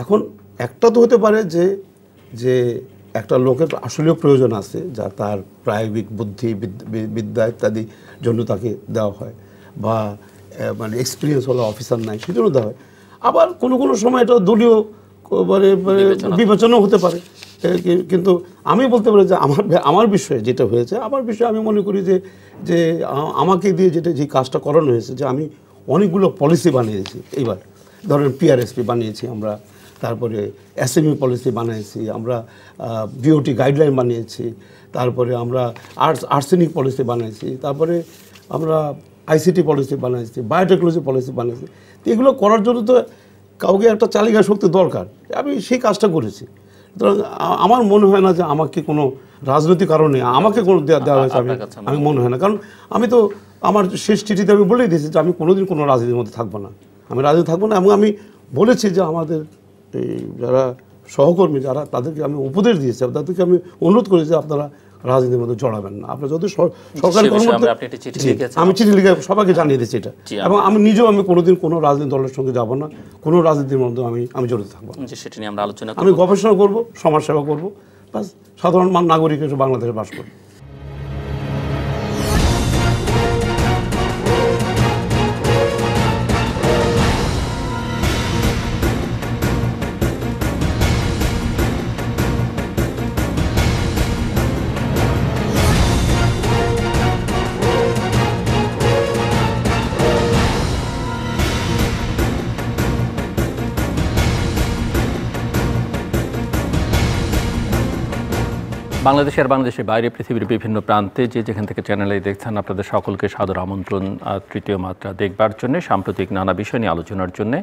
এখন একটা তো হতে পারে যে যে একটা লোকের আসলেও প্রয়োজন আছে যা তার প্রায়োগিক বুদ্ধি বিদ্যা ইত্যাদি জন্য তাকে দেওয়া হয়, বা মানে এক্সপিরিয়েন্স হলো অফিসার নাই সেজন্য দেওয়া হয়। আবার কোনো কোনো সময় এটা দলীয় মানে বিবেচনাও হতে পারে। কিন্তু আমি বলতে পারি যে আমার বিষয়ে যেটা হয়েছে, আমার বিষয়ে আমি মনে করি যে যে আমাকে দিয়ে যে কাজটা করানো হয়েছে, যে আমি অনেকগুলো পলিসি বানিয়েছি। এইবার ধরেন পিআরএসপি বানিয়েছি আমরা, তারপরে এসএমই পলিসি বানিয়েছি আমরা, বিওটি গাইডলাইন বানিয়েছি, তারপরে আমরা আর্সেনিক পলিসি বানিয়েছি, তারপরে আমরা আইসিটি পলিসি বানিয়েছি, বায়োটেকনোলজি পলিসি বানিয়েছি। তো এগুলো করার জন্য তো কাউকে একটা চালিকা শক্তি দরকার, আমি সেই কাজটা করেছি। সুতরাং আমার মনে হয় না যে আমাকে কোনো রাজনৈতিক কারণে আমাকে কোনো দেওয়া হয়েছে, আমি মনে হয় না। কারণ আমি তো আমার শেষ চিঠিতে আমি বলেই দিয়েছি যে আমি কোনোদিন কোনো রাজনীতির মধ্যে থাকবো না, আমি রাজনীতি থাকবো না। এবং আমি বলেছি যে আমাদের এই যারা সহকর্মী যারা, তাদেরকে আমি উপদেশ দিয়েছি, তাদেরকে আমি অনুরোধ করেছি যে আপনারা রাজনীতির মধ্যে জড়াবেন না। আপনারা যদি সরকারি কর্মকর্তা, আমি চিঠি লিখে সবাইকে জানিয়ে দিচ্ছি এটা, এবং আমি নিজেও আমি কোনোদিন কোনো রাজনৈতিক দলের সঙ্গে যাব না, কোনো রাজনীতির মধ্যে আমি জড়িত থাকবো না। সেটা নিয়ে আমরা আলোচনা করব। আমি গবেষণা করব, সমাজসেবা করব, বাস সাধারণ নাগরিক হিসেবে বাংলাদেশে বাস করব। বাংলাদেশে আর বাংলাদেশের বাইরে পৃথিবীর বিভিন্ন প্রান্তে যে যেখান থেকে চ্যানেলে দেখছেন, আপনাদের সকলকে সাদর আমন্ত্রণ তৃতীয় মাত্রা দেখবার জন্য, সাম্প্রতিক নানা বিষয় নিয়ে আলোচনার জন্য।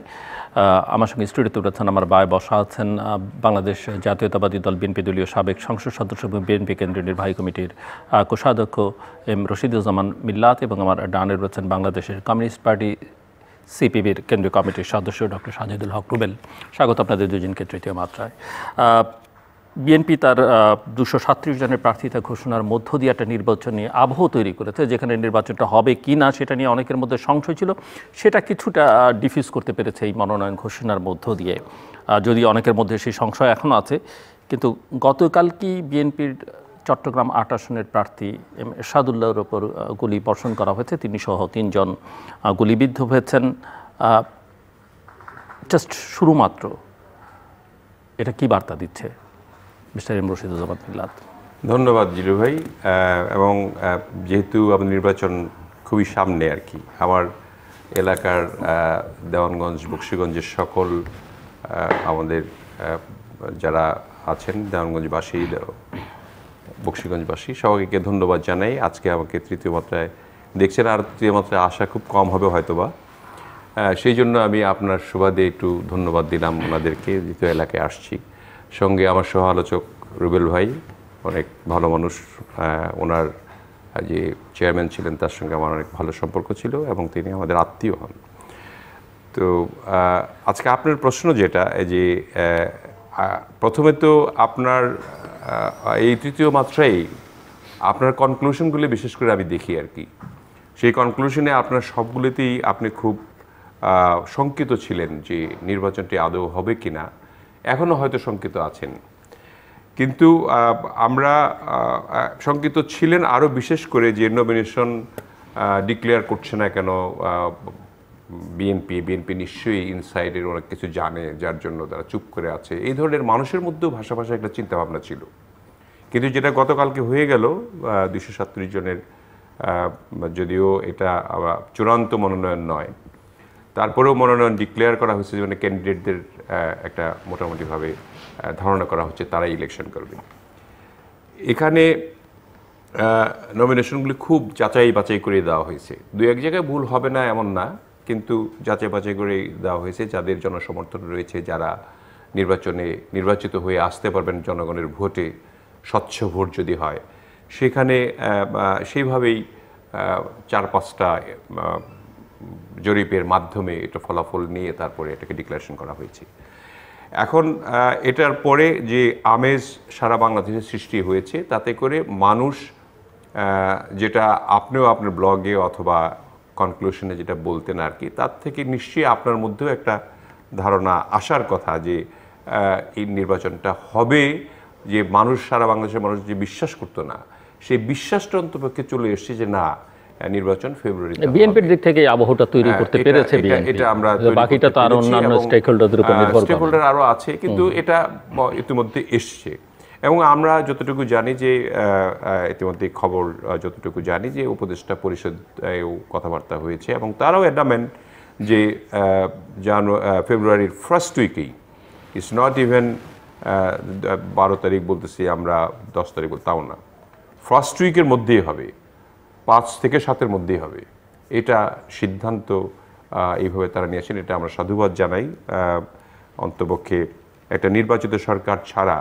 আমার সঙ্গে স্টুডিওতে রয়েছেন, আমার বায়ে বসা আছেন বাংলাদেশ জাতীয়তাবাদী দল বিএনপি দলীয় সাবেক সংসদ সদস্য এবং বিএনপি কেন্দ্রীয় নির্বাহী কমিটির কোষাধ্যক্ষ এম রশিদুজ্জামান মিল্লাত, এবং আমার ডানে রয়েছেন বাংলাদেশের কমিউনিস্ট পার্টি সিপিবির কেন্দ্রীয় কমিটির সদস্য ডক্টর সাজেদুল হক রুবেল। স্বাগত আপনাদের দুজনকে তৃতীয় মাত্রায়। বিএনপি তার 237 জনের প্রার্থিতা ঘোষণার মধ্য দিয়ে একটা নির্বাচনী আবহ তৈরি করেছে, যেখানে নির্বাচনটা হবে কি না সেটা নিয়ে অনেকের মধ্যে সংশয় ছিল, সেটা কিছুটা ডিফিউজ করতে পেরেছে এই মনোনয়ন ঘোষণার মধ্য দিয়ে। যদি অনেকের মধ্যে সেই সংশয় এখনও আছে, কিন্তু গতকাল কি বিএনপির চট্টগ্রাম 8 আসনের প্রার্থী এম এরশাদুল্লাহর ওপর গুলি বর্ষণ করা হয়েছে, তিনি সহ 3 জন গুলিবিদ্ধ হয়েছেন। জাস্ট শুরুমাত্র এটা কি বার্তা দিচ্ছে মিস্টার এম রশিদুজ্জামান মিল্লাত? ধন্যবাদ জিলু ভাই। এবং যেহেতু আমাদের নির্বাচন খুবই সামনে আর কি, আমার এলাকার দেওয়ানগঞ্জ বকশীগঞ্জের সকল আমাদের যারা আছেন দেওয়ানগঞ্জবাসী বকশীগঞ্জবাসী সবাইকে ধন্যবাদ জানাই। আজকে আমাকে তৃতীয় মাত্রায় দেখছেন, আর তৃতীয় মাত্রায় আসা খুব কম হবে হয়তোবা, সেই জন্য আমি আপনার সুবাদে একটু ধন্যবাদ দিলাম ওনাদেরকে, দ্বিতীয় এলাকায় আসছি। সঙ্গে আমার সহ আলোচক রুবেল ভাই, অনেক ভালো মানুষ, ওনার যে চেয়ারম্যান ছিলেন তার সঙ্গে আমার অনেক ভালো সম্পর্ক ছিল এবং তিনি আমাদের আত্মীয় হন। তো আজকে আপনার প্রশ্ন যেটা, যে প্রথমে তো আপনার এই তৃতীয় মাত্রায় আপনার কনক্লুশনগুলি বিশেষ করে আমি দেখি আর কি, সেই কনক্লুশনে আপনার সবগুলোতেই আপনি খুব শঙ্কিত ছিলেন যে নির্বাচনটি আদৌ হবে কি না। এখনও হয়তো শঙ্কিত আছেন, কিন্তু আমরা শঙ্কিত ছিলেন আরও বিশেষ করে যে নমিনেশন ডিক্লেয়ার করছে না কেন বিএনপি নিশ্চয়ই ইনসাইডের অনেক কিছু জানে, যার জন্য তারা চুপ করে আছে। এই ধরনের মানুষের মধ্যেও ভাষা একটা চিন্তাভাবনা ছিল। কিন্তু যেটা গতকালকে হয়ে গেল 237 জনের, যদিও এটা চূড়ান্ত মনোনয়ন নয়, তারপরেও মনোনয়ন ডিক্লেয়ার করা হয়েছে, মানে ক্যান্ডিডেটদের একটা মোটামুটিভাবে ধারণা করা হচ্ছে তারাই ইলেকশন করবে। এখানে নমিনেশনগুলি খুব যাচাই বাছাই করে দেওয়া হয়েছে। 2-1 জায়গায় ভুল হবে না এমন না, কিন্তু যাচাই বাছাই করে দেওয়া হয়েছে। যাদের জনসমর্থন রয়েছে, যারা নির্বাচনে নির্বাচিত হয়ে আসতে পারবেন জনগণের ভোটে, স্বচ্ছ ভোট যদি হয়, সেখানে সেইভাবেই 4-5টা জরিপের মাধ্যমে এটা ফলাফল নিয়ে তারপরে এটাকে ডিক্লারেশন করা হয়েছে। এখন এটার পরে যে আমেজ সারা বাংলাদেশে সৃষ্টি হয়েছে, তাতে করে মানুষ, যেটা আপনিও আপনার ব্লগে অথবা কনক্লুশনে যেটা বলতেন আর কি, তার থেকে নিশ্চয়ই আপনার মধ্যেও একটা ধারণা আসার কথা যে এই নির্বাচনটা হবে, যে মানুষ, সারা বাংলাদেশের মানুষ যে বিশ্বাস করতো না, সেই বিশ্বাসটা অন্তপক্ষে চলে এসেছে যে না, নির্বাচন ফেব্রুয়ারিতে। বিএনপির দিক থেকে আবহাওয়াটা তৈরি করতে পেরেছে বিএনপি, এটা আমরা বাকিটা তো আর অন্যান্য স্টেক হোল্ডারদের উপর নির্ভর করে, স্টেক হোল্ডার আরো আছে, কিন্তু এটা ইতিমধ্যে এসছে। এবং আমরা যতটুকু জানি যে ইতিমধ্যে খবর যতটুকু জানি যে উপদেষ্টা পরিষদ কথাবার্তা হয়েছে এবং তারাও অ্যাডামেন্ট যে ফেব্রুয়ারির ফার্স্ট উইকেই, ইটস নট ইভেন 12 তারিখ বলতেছি আমরা, 10 তারিখ তাও না, ফার্স্ট উইকের মধ্যেই হবে, 5 থেকে 7-এর মধ্যেই হবে, এটা সিদ্ধান্ত এইভাবে তারা নিয়েছেন। এটা আমরা সাধুবাদ জানাই। অন্তপক্ষে একটা নির্বাচিত সরকার ছাড়া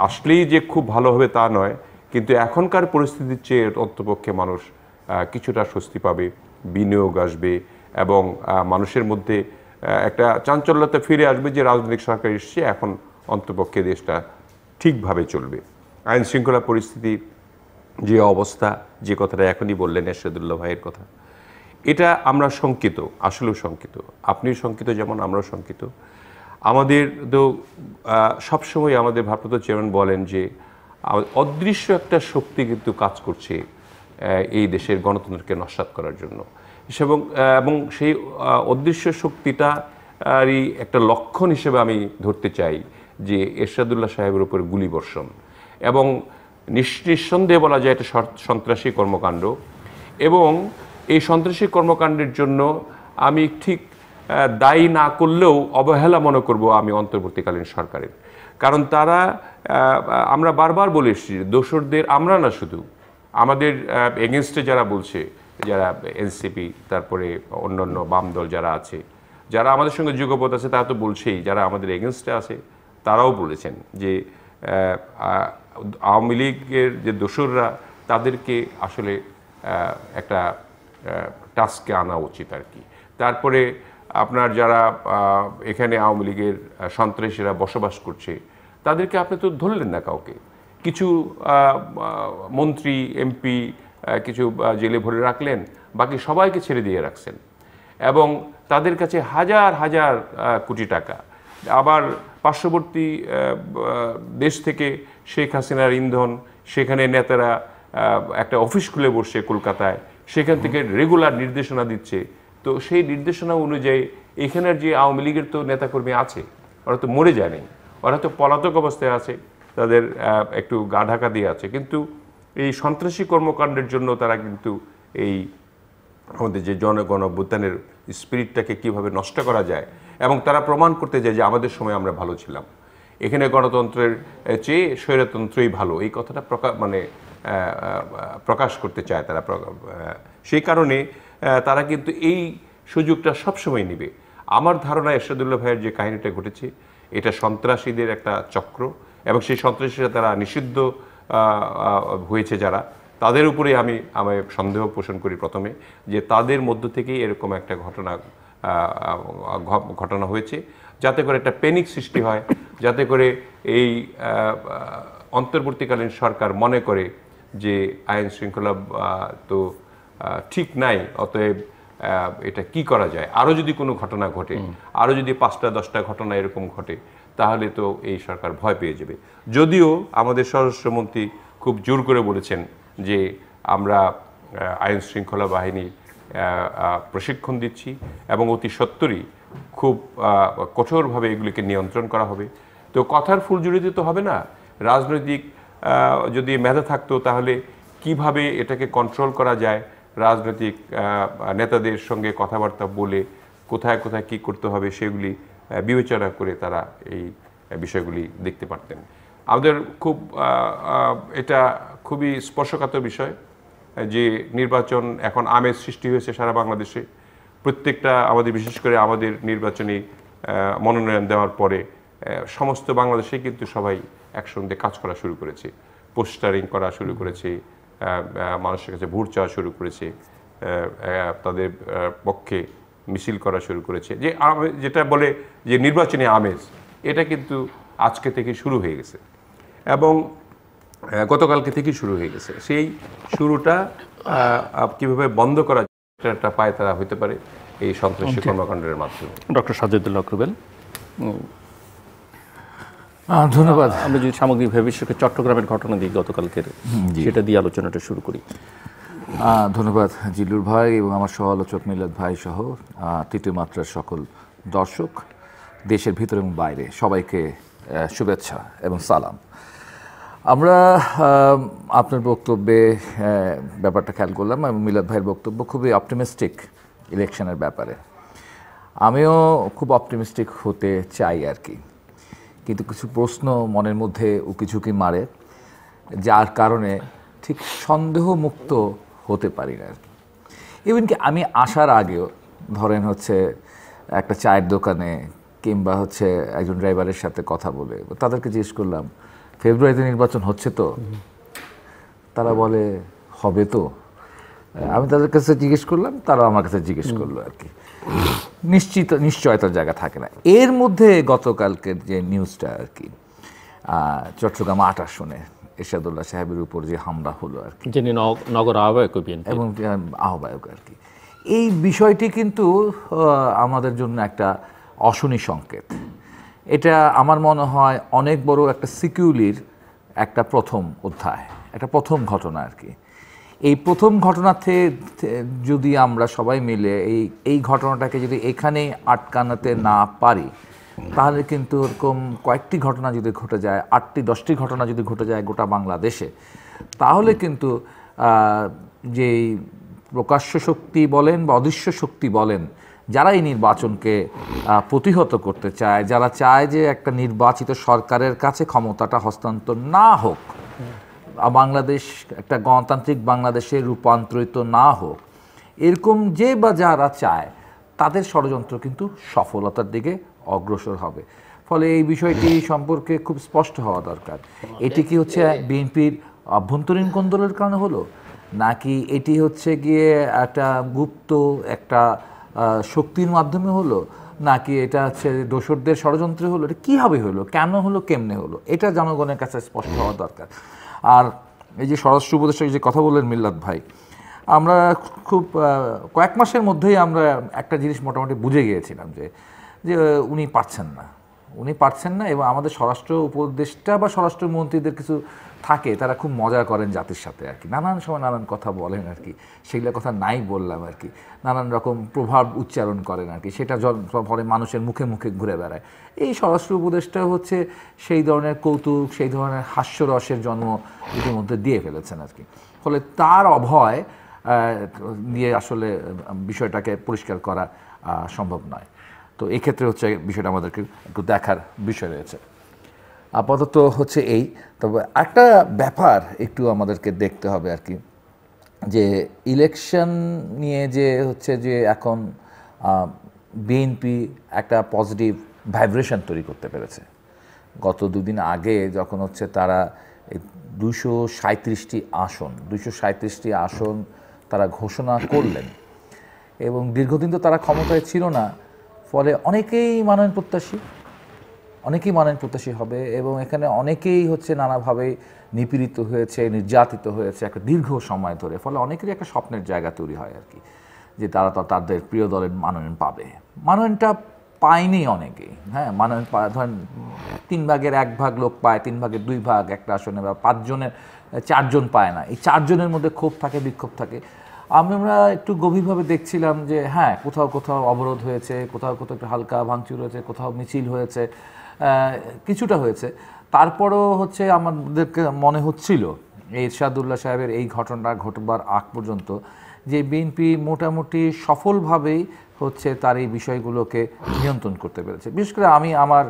আসলেই যে খুব ভালো হবে তা নয়, কিন্তু এখনকার পরিস্থিতির চেয়ে অন্তপক্ষে মানুষ কিছুটা স্বস্তি পাবে, বিনিয়োগ আসবে এবং মানুষের মধ্যে একটা চাঞ্চল্যতা ফিরে আসবে যে রাজনৈতিক সরকার এসছে, এখন অন্তপক্ষে দেশটা ঠিকভাবে চলবে। আইন শৃঙ্খলা পরিস্থিতির যে অবস্থা, যে কথাটা এখনই বললেন এরশাদুল্লাহ ভাইয়ের কথা, এটা আমরা শঙ্কিত, আসলেও শঙ্কিত। আপনিও শঙ্কিত যেমন আমরাও শঙ্কিত। আমাদের তো সবসময় আমাদের ভারপ্রাপ্ত চেয়ারম্যান বলেন যে অদৃশ্য একটা শক্তি কিন্তু কাজ করছে এই দেশের গণতন্ত্রকে নস্যাৎ করার জন্য, এবং সেই অদৃশ্য শক্তিটারই একটা লক্ষণ হিসেবে আমি ধরতে চাই যে এরশাদুল্লাহ সাহেবের উপর গুলিবর্ষণ, এবং নিঃসন্দেহে বলা যায় এটা সন্ত্রাসী কর্মকাণ্ড। এবং এই সন্ত্রাসী কর্মকাণ্ডের জন্য আমি ঠিক দায়ী না করলেও অবহেলা মনে করব আমি অন্তর্বর্তীকালীন সরকারের। কারণ তারা, আমরা বারবার বলে এসেছি, দোসরদের আমরা না, শুধু আমাদের এগেনস্টে যারা বলছে, যারা এনসিপি, তারপরে অন্যান্য বাম দল যারা আছে, যারা আমাদের সঙ্গে যুগপথ আছে, তারা তো বলছেই, যারা আমাদের এগেনস্টে আছে তারাও বলেছেন যে আওয়ামী লীগের যে দোসররা, তাদেরকে আসলে একটা টাস্কে আনা উচিত আর কি। তারপরে আপনার যারা এখানে আওয়ামী লীগের সন্ত্রাসীরা বসবাস করছে, তাদেরকে আপনি তো ধরলেন না কাউকে, কিছু মন্ত্রী এমপি কিছু জেলে ভরে রাখলেন, বাকি সবাইকে ছেড়ে দিয়ে রাখছেন, এবং তাদের কাছে হাজার হাজার কোটি টাকা। আবার পার্শ্ববর্তী দেশ থেকে শেখ হাসিনার ইন্ধন, সেখানে নেতারা একটা অফিস খুলে বসছে কলকাতায়, সেখান থেকে রেগুলার নির্দেশনা দিচ্ছে। তো সেই নির্দেশনা অনুযায়ী এখানের যে আওয়ামী লীগের তো নেতাকর্মী আছে, ওরা তো মরে যায়নি, ওরা তো পলাতক অবস্থায় আছে, তাদের একটু গা ঢাকা দিয়ে আছে, কিন্তু এই সন্ত্রাসী কর্মকাণ্ডের জন্য তারা কিন্তু এই আমাদের যে জনগণ অভ্যুত্থানের স্পিরিটটাকে কিভাবে নষ্ট করা যায়, এবং তারা প্রমাণ করতে যায় যে আমাদের সময় আমরা ভালো ছিলাম, এখানে গণতন্ত্রের চেয়ে স্বৈরতন্ত্রই ভালো, এই কথাটা প্রকাশ করতে চায় তারা। সেই কারণে তারা কিন্তু এই সুযোগটা সবসময় নেবে। আমার ধারণা এরশাদুল্লাহ ভাইয়ের যে কাহিনীটা ঘটেছে, এটা সন্ত্রাসীদের একটা চক্র, এবং সেই সন্ত্রাসীরা তারা নিষিদ্ধ হয়েছে যারা, তাদের উপরে আমি সন্দেহ পোষণ করি প্রথমে, যে তাদের মধ্য থেকেই এরকম একটা ঘটনা হয়েছে, যাতে করে একটা প্যানিক সৃষ্টি হয়, যাতে করে এই অন্তর্বর্তীকালীন সরকার মনে করে যে আইন শৃঙ্খলা তো ঠিক নাই, অতএব এটা কি করা যায়, আরও যদি কোনো ঘটনা ঘটে, আরও যদি 5টা-10টা ঘটনা এরকম ঘটে, তাহলে তো এই সরকার ভয় পেয়ে যাবে। যদিও আমাদের স্বরাষ্ট্রমন্ত্রী খুব জোর করে বলেছেন যে আমরা আইন শৃঙ্খলা বাহিনী প্রশিক্ষণ দিচ্ছি, এবং অতি সত্বরই খুব কঠোরভাবে এগুলিকে নিয়ন্ত্রণ করা হবে। তো কথার ফুলঝুরিতে তো হবে না, রাজনৈতিক যদি মেধা থাকতো তাহলে কিভাবে এটাকে কন্ট্রোল করা যায়, রাজনৈতিক নেতাদের সঙ্গে কথাবার্তা বলে কোথায় কোথায় কী করতে হবে সেগুলি বিবেচনা করে তারা এই বিষয়গুলি দেখতে পারতেন। আমাদের খুব এটা খুবই স্পর্শকাতর বিষয় যে নির্বাচন এখন আমেজ সৃষ্টি হয়েছে সারা বাংলাদেশে। প্রত্যেকটা আমাদের, বিশেষ করে আমাদের নির্বাচনী মনোনয়ন দেওয়ার পরে সমস্ত বাংলাদেশে কিন্তু সবাই একসঙ্গে কাজ করা শুরু করেছে, পোস্টারিং করা শুরু করেছে, মানুষের কাছে ভোট চাওয়া শুরু করেছে, তাদের পক্ষে মিছিল করা শুরু করেছে। যে যেটা বলে যে নির্বাচনী আমেজ, এটা কিন্তু আজকে থেকে শুরু হয়ে গেছে এবং গতকালকে থেকেই শুরু হয়ে গেছে। সেই শুরুটা কিভাবে বন্ধ করা যায় একটা পায়তারা হতে পারে এই সন্ত্রাসী কর্মকাণ্ডের মাধ্যমে। ডক্টর সাজেদুল্লাহ রুবেল, ধন্যবাদ। আমরা যদি সামগ্রিকভাবে বিশেষ করে চট্টগ্রামের ঘটনা দিয়ে গতকালকের সেটা দিয়ে আলোচনাটা শুরু করি। ধন্যবাদ জিল্লুর ভাই এবং আমার সহ আলোচক মিলাদ ভাই সহ তৃতীয় মাত্রার সকল দর্শক, দেশের ভিতরে এবং বাইরে সবাইকে শুভেচ্ছা এবং সালাম। আমরা আপনার বক্তব্যে ব্যাপারটা খেয়াল করলাম এবং মিলাদ ভাইয়ের বক্তব্য খুবই অপটিমিস্টিক ইলেকশনের ব্যাপারে। আমিও খুব অপটিমিস্টিক হতে চাই আর কি, কিন্তু কিছু প্রশ্ন মনের মধ্যে উকিঝুঁকি মারে, যার কারণে ঠিক সন্দেহমুক্ত হতে পারি না আর কি। ইভেন কি আমি আসার আগেও ধরেন হচ্ছে একটা চায়ের দোকানে কিংবা হচ্ছে একজন ড্রাইভারের সাথে কথা বলে তাদেরকে জিজ্ঞেস করলাম, ফেব্রুয়ারিতে নির্বাচন হচ্ছে তো? তারা বলে হবে তো। আমি তাদের কাছে জিজ্ঞেস করলাম, তারা আমার কাছে জিজ্ঞেস করলো আর কি। নিশ্চয়তার জায়গা থাকে না। এর মধ্যে গতকালকের যে নিউজটা আর কি, চট্টগ্রাম ৮ আসনে এরশাদুল্লাহ সাহেবের উপর যে হামলা হলো আর কি, যিনি নগর আহ্বায়ক এবং আহ্বায়ক আর কি, এই বিষয়টি কিন্তু আমাদের জন্য একটা অশনি সংকেত। এটা আমার মনে হয় অনেক বড় একটা সিকিউরিটির একটা প্রথম অধ্যায়, একটা প্রথম ঘটনা আর কি। এই প্রথম ঘটনাতে যদি আমরা সবাই মিলে এই ঘটনাটাকে যদি এখানেই আটকানোতে না পারি, তাহলে কিন্তু এরকম কয়েকটি ঘটনা যদি ঘটে যায়, 8টি 10টি ঘটনা যদি ঘটে যায় গোটা বাংলাদেশে, তাহলে কিন্তু যেই প্রকাশ্য শক্তি বলেন বা অদৃশ্য শক্তি বলেন, যারা এই নির্বাচনকে প্রতিহত করতে চায়, যারা চায় যে একটা নির্বাচিত সরকারের কাছে ক্ষমতাটা হস্তান্তর না হোক, বাংলাদেশ একটা গণতান্ত্রিক বাংলাদেশে রূপান্তরিত না হোক, এরকম যে বা যারা চায় তাদের ষড়যন্ত্র কিন্তু সফলতার দিকে অগ্রসর হবে। ফলে এই বিষয়টি সম্পর্কে খুব স্পষ্ট হওয়া দরকার। এটি কি হচ্ছে বিএনপির অভ্যন্তরীণ কোন্দলের কারণে হলো, নাকি এটি হচ্ছে গিয়ে একটা গুপ্ত একটা শক্তির মাধ্যমে হলো, নাকি এটা হচ্ছে দোসরদের ষড়যন্ত্রে হলো? এটা কীভাবে হলো, কেন হলো, কেমনে হলো, এটা জনগণের কাছে স্পষ্ট হওয়া দরকার। আর এই যে স্বরাষ্ট্র উপদেষ্টা যে কথা বললেন মিল্লাত ভাই, আমরা খুব কয়েক মাসের মধ্যেই আমরা একটা জিনিস মোটামুটি বুঝে গিয়েছিলাম যে উনি পারছেন না। এবং আমাদের স্বরাষ্ট্র উপদেষ্টা বা স্বরাষ্ট্রমন্ত্রীদের কিছু থাকে, তারা খুব মজা করেন জাতির সাথে আর কি, নানান সময় নানান কথা বলেন আর কি, সেগুলো কথা নাই বললাম আর কি, নানান রকম প্রভাব উচ্চারণ করেন আর কি, সেটা ফলে মানুষের মুখে মুখে ঘুরে বেড়ায়। এই স্বরাষ্ট্র উপদেষ্টা হচ্ছে সেই ধরনের কৌতুক, সেই ধরনের হাস্যরসের জন্ম ইতিমধ্যে দিয়ে ফেলেছেন আর কি। ফলে তার অভয় দিয়ে আসলে বিষয়টাকে পরিষ্কার করা সম্ভব নয়। তো এক্ষেত্রে হচ্ছে বিষয়টা আমাদেরকে একটু দেখার বিষয় রয়েছে। আপাতত হচ্ছে এই, তবে একটা ব্যাপার একটু আমাদেরকে দেখতে হবে আর কি, যে ইলেকশন নিয়ে যে হচ্ছে যে এখন বিএনপি একটা পজিটিভ ভাইব্রেশন তৈরি করতে পেরেছে। গত দুদিন আগে যখন হচ্ছে তারা 237টি আসন তারা ঘোষণা করলেন, এবং দীর্ঘদিন তো তারা ক্ষমতায় ছিল না, ফলে অনেকেই মাননীয় প্রত্যাশী হবে, এবং এখানে অনেকেই হচ্ছে নানাভাবে নিপীড়িত হয়েছে, নির্যাতিত হয়েছে একটা দীর্ঘ সময় ধরে। ফলে অনেকেরই একটা স্বপ্নের জায়গা তৈরি হয় আর কি, যে তারা তো তাদের প্রিয় দলের মনোনয়ন পাবে। মনোনয়নটা পায়নি অনেকেই, হ্যাঁ, মনোনয়ন ধরেন 3 ভাগের 1 ভাগ লোক পায়, 3 ভাগের 2 ভাগ একটা আসনে, বা 5 জনের 4 জন পায় না। এই 4 জনের মধ্যে ক্ষোভ থাকে, বিক্ষোভ থাকে। আমরা একটু গভীরভাবে দেখছিলাম যে হ্যাঁ, কোথাও কোথাও অবরোধ হয়েছে, কোথাও কোথাও একটু হালকা ভাঙচুর হয়েছে, কোথাও মিছিল হয়েছে, কিছুটা হয়েছে। তারপরও হচ্ছে আমাদেরকে মনে হচ্ছিল এরশাদুল্লাহ সাহেবের এই ঘটনা ঘটবার আগ পর্যন্ত যে বিএনপি মোটামুটি সফলভাবেই হচ্ছে তার এই বিষয়গুলোকে নিয়ন্ত্রণ করতে পেরেছে। বিশেষ করে আমি আমার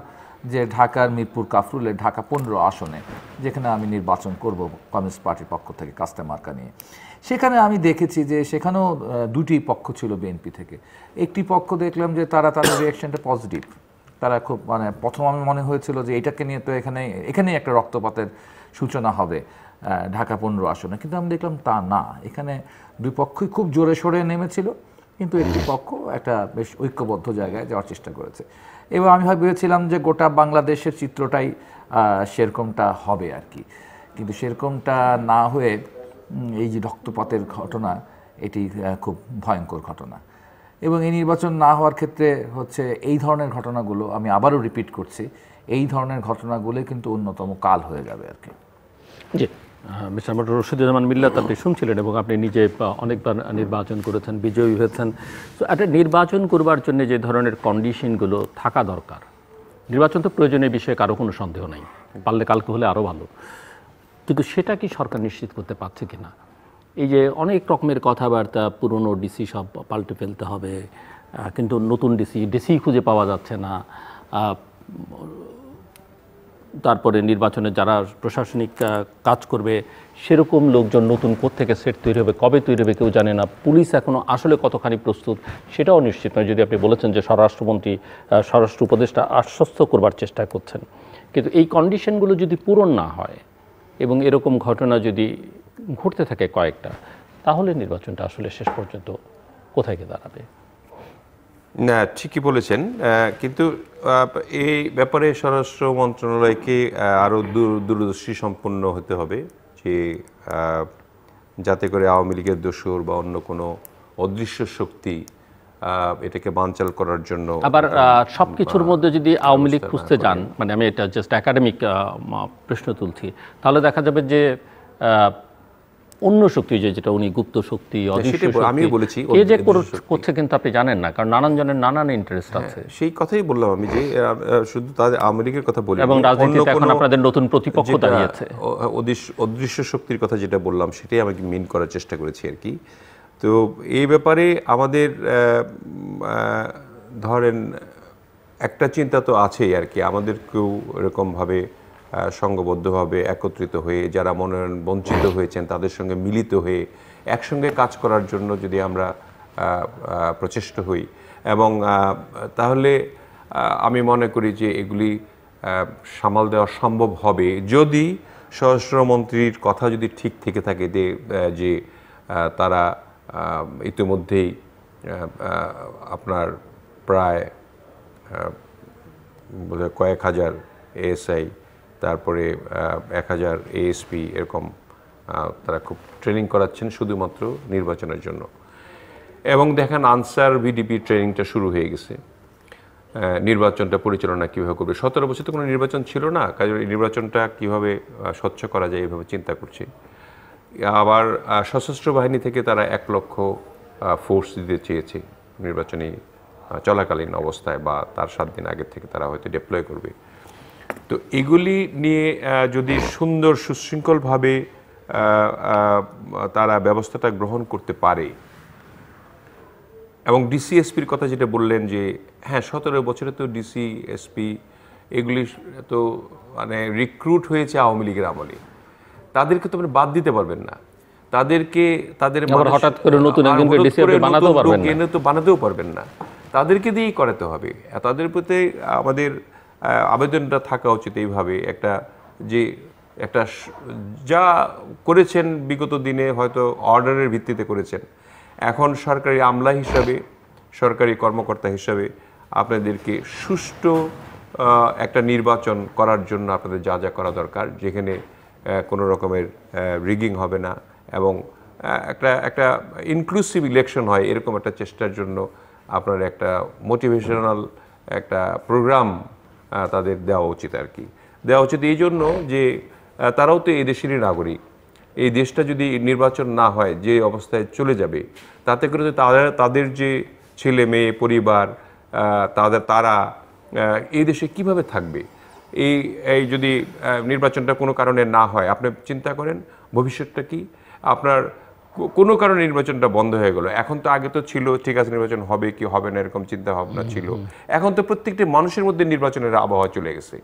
যে ঢাকার মিরপুর কাফরুলের ঢাকা 15 আসনে, যেখানে আমি নির্বাচন করব কমিউনিস্ট পার্টির পক্ষ থেকে কাস্তে মার্কা নিয়ে, সেখানে আমি দেখেছি যে সেখানেও 2টি পক্ষ ছিল বিএনপি থেকে। একটি পক্ষ দেখলাম যে তাদের রিয়াকশনটা পজিটিভ, তারা খুব প্রথম আমি মনে হয়েছিল যে এটাকে নিয়ে তো এখানেই একটা রক্তপাতের সূচনা হবে ঢাকা 15 আসনে, কিন্তু আমি দেখলাম তা না, এখানে 2 পক্ষই খুব জোরে সোরে নেমেছিল, কিন্তু একটি পক্ষ একটা বেশ ঐক্যবদ্ধ জায়গায় যাওয়ার চেষ্টা করেছে। এবং আমি ভেবেছিলাম যে গোটা বাংলাদেশের চিত্রটাই সেরকমটা হবে আর কি, কিন্তু সেরকমটা না হয়ে এই যে রক্তপাতের ঘটনা, এটি খুব ভয়ঙ্কর ঘটনা। এবং এই নির্বাচন না হওয়ার ক্ষেত্রে হচ্ছে এই ধরনের ঘটনাগুলো, আমি আবারও রিপিট করছি, এই ধরনের ঘটনাগুলো কিন্তু অন্যতম কাল হয়ে যাবে আর কি। জি, মিস্টার রশিদুজ্জামান মিল্লাত, আপনি শুনছিলেন এবং আপনি নিজে অনেকবার নির্বাচন করেছেন, বিজয়ী হয়েছেন। তো একটা নির্বাচন করবার জন্য যে ধরনের কন্ডিশনগুলো থাকা দরকার, নির্বাচন তো প্রয়োজনীয় বিষয়ে কারো কোনো সন্দেহ নেই, পারলে কালকে হলে আরও ভালো, কিন্তু সেটা কি সরকার নিশ্চিত করতে পারছে কিনা? এই যে অনেক রকমের কথাবার্তা, পুরনো ডিসি সব পাল্টে ফেলতে হবে, কিন্তু নতুন ডিসি খুঁজে পাওয়া যাচ্ছে না, তারপরে নির্বাচনে যারা প্রশাসনিক কাজ করবে সেরকম লোকজন নতুন কোত্থেকে সেট তৈরি হবে, কবে তৈরি হবে কেউ জানে না, পুলিশ এখনও আসলে কতখানি প্রস্তুত সেটাও নিশ্চিত নয়। যদি আপনি বলেছেন যে স্বরাষ্ট্রমন্ত্রী, স্বরাষ্ট্র উপদেষ্টা আশ্বস্ত করবার চেষ্টা করছেন, কিন্তু এই কন্ডিশনগুলো যদি পূরণ না হয় এবং এরকম ঘটনা যদি ঘটতে থাকে কয়েকটা, তাহলে নির্বাচনটা আসলে শেষ পর্যন্ত কোথায় গিয়ে দাঁড়াবে? না, ঠিকই বলেছেন, কিন্তু এই ব্যাপারে স্বরাষ্ট্র মন্ত্রণালয়কে আরও দূরদর্শী সম্পন্ন হতে হবে, যে যাতে করে আওয়ামী লীগের দোসর বা অন্য কোনো অদৃশ্য শক্তি এটাকে বানচাল করার জন্য। আবার সব কিছুর মধ্যে যদি আওয়ামী লীগ খুঁজতে যান, মানে আমি এটা জাস্ট একাডেমিক প্রশ্ন তুলছি, তাহলে দেখা যাবে যে অন্য শক্তি, যেটা উনি গুপ্ত শক্তি, অদৃশ্য শক্তি, আমিও বলেছি কে যে করছে কিন্তু আপনি জানেন না, কারণ নানান জনের নানান ইন্টারেস্ট আছে। সেই কথাই বললাম আমি, যে শুধু তাদের আওয়ামী লীগের কথা বলি, এবং রাজনীতিতে এখন আপনাদের নতুন প্রতিপক্ষ দাঁড়িয়েছে, অদৃশ্য শক্তির কথা যেটা বললাম সেটাই আমি মিন করার চেষ্টা করেছি আর কি। তো এই ব্যাপারে আমাদের ধরেন একটা চিন্তা তো আছেই আর কি, আমাদেরকেও এরকমভাবে সংঘবদ্ধভাবে একত্রিত হয়ে যারা মনোনয়ন বঞ্চিত হয়েছেন তাদের সঙ্গে মিলিত হয়ে একসঙ্গে কাজ করার জন্য যদি আমরা প্রচেষ্ট হই, এবং তাহলে আমি মনে করি যে এগুলি সামাল দেওয়া সম্ভব হবে, যদি স্বরাষ্ট্রমন্ত্রীর কথা যদি ঠিক থেকে থাকে যে তারা ইতিমধ্যেই আপনার প্রায় কয়েক হাজার এএসআই, তারপরে 1000 এএসপি এরকম তারা খুব ট্রেনিং করাচ্ছেন শুধুমাত্র নির্বাচনের জন্য। এবং দেখেন আনসার ভিডিপি ট্রেনিংটা শুরু হয়ে গেছে, নির্বাচনটা পরিচালনা কীভাবে করবে। 17 বছর তো কোনো নির্বাচন ছিল না, কাজে নির্বাচনটা কীভাবে স্বচ্ছ করা যায় এভাবে চিন্তা করছে। আবার সশস্ত্র বাহিনী থেকে তারা 1 লক্ষ ফোর্স দিতে চেয়েছে নির্বাচনী চলাকালীন অবস্থায়, বা তার 7 দিন আগের থেকে তারা হয়তো ডিপ্লয় করবে। তো এগুলি নিয়ে যদি সুন্দর সুশৃঙ্খলভাবে তারা ব্যবস্থাটা গ্রহণ করতে পারে, এবং ডিসিএসপির কথা যেটা বললেন যে হ্যাঁ 17 বছরে তো ডিসিএসপি এগুলি তো মানে রিক্রুট হয়েছে আওয়ামী লীগের আমলে, তাদেরকে তো বাদ দিতে পারবেন না, তাদেরকে তাদের হঠাৎ করে নতুন একজনকে ডিসিএসপি বানাতেও পারবেন না, তো বানাতেও পারবেন না, তাদেরকে দিয়েই করাতে হবে। তাদের প্রতি আমাদের আবেদনটা থাকা উচিত এইভাবে, একটা যা করেছেন বিগত দিনে হয়তো অর্ডারের ভিত্তিতে করেছেন, এখন সরকারি আমলা হিসাবে, সরকারি কর্মকর্তা হিসাবে আপনাদেরকে সুষ্ঠু একটা নির্বাচন করার জন্য আপনাদের যা যা করা দরকার, যেখানে কোনো রকমের রিগিং হবে না এবং একটা ইনক্লুসিভ ইলেকশন হয়, এরকম একটা চেষ্টার জন্য আপনার একটা মোটিভেশনাল একটা প্রোগ্রাম তাদের দেওয়া উচিত আর কি। দেওয়া উচিত এই জন্য যে তারাও তো এই দেশেরই নাগরিক, এই দেশটা যদি নির্বাচন না হয় যে অবস্থায় চলে যাবে, তাতে করে তাদের যে ছেলে মেয়ে পরিবার তারা এই দেশে কিভাবে থাকবে, এই যদি নির্বাচনটা কোনো কারণে না হয়, আপনি চিন্তা করেন ভবিষ্যৎটা কি। আপনার কোনো কারণে নির্বাচনটা বন্ধ হয়ে গেল, এখন তো আগে তো ছিল ঠিক আছে নির্বাচন হবে কি হবে না এরকম চিন্তা ভাবনা ছিল, এখন তো প্রত্যেকটি মানুষের মধ্যে নির্বাচনের আবহাওয়া চলে গেছে।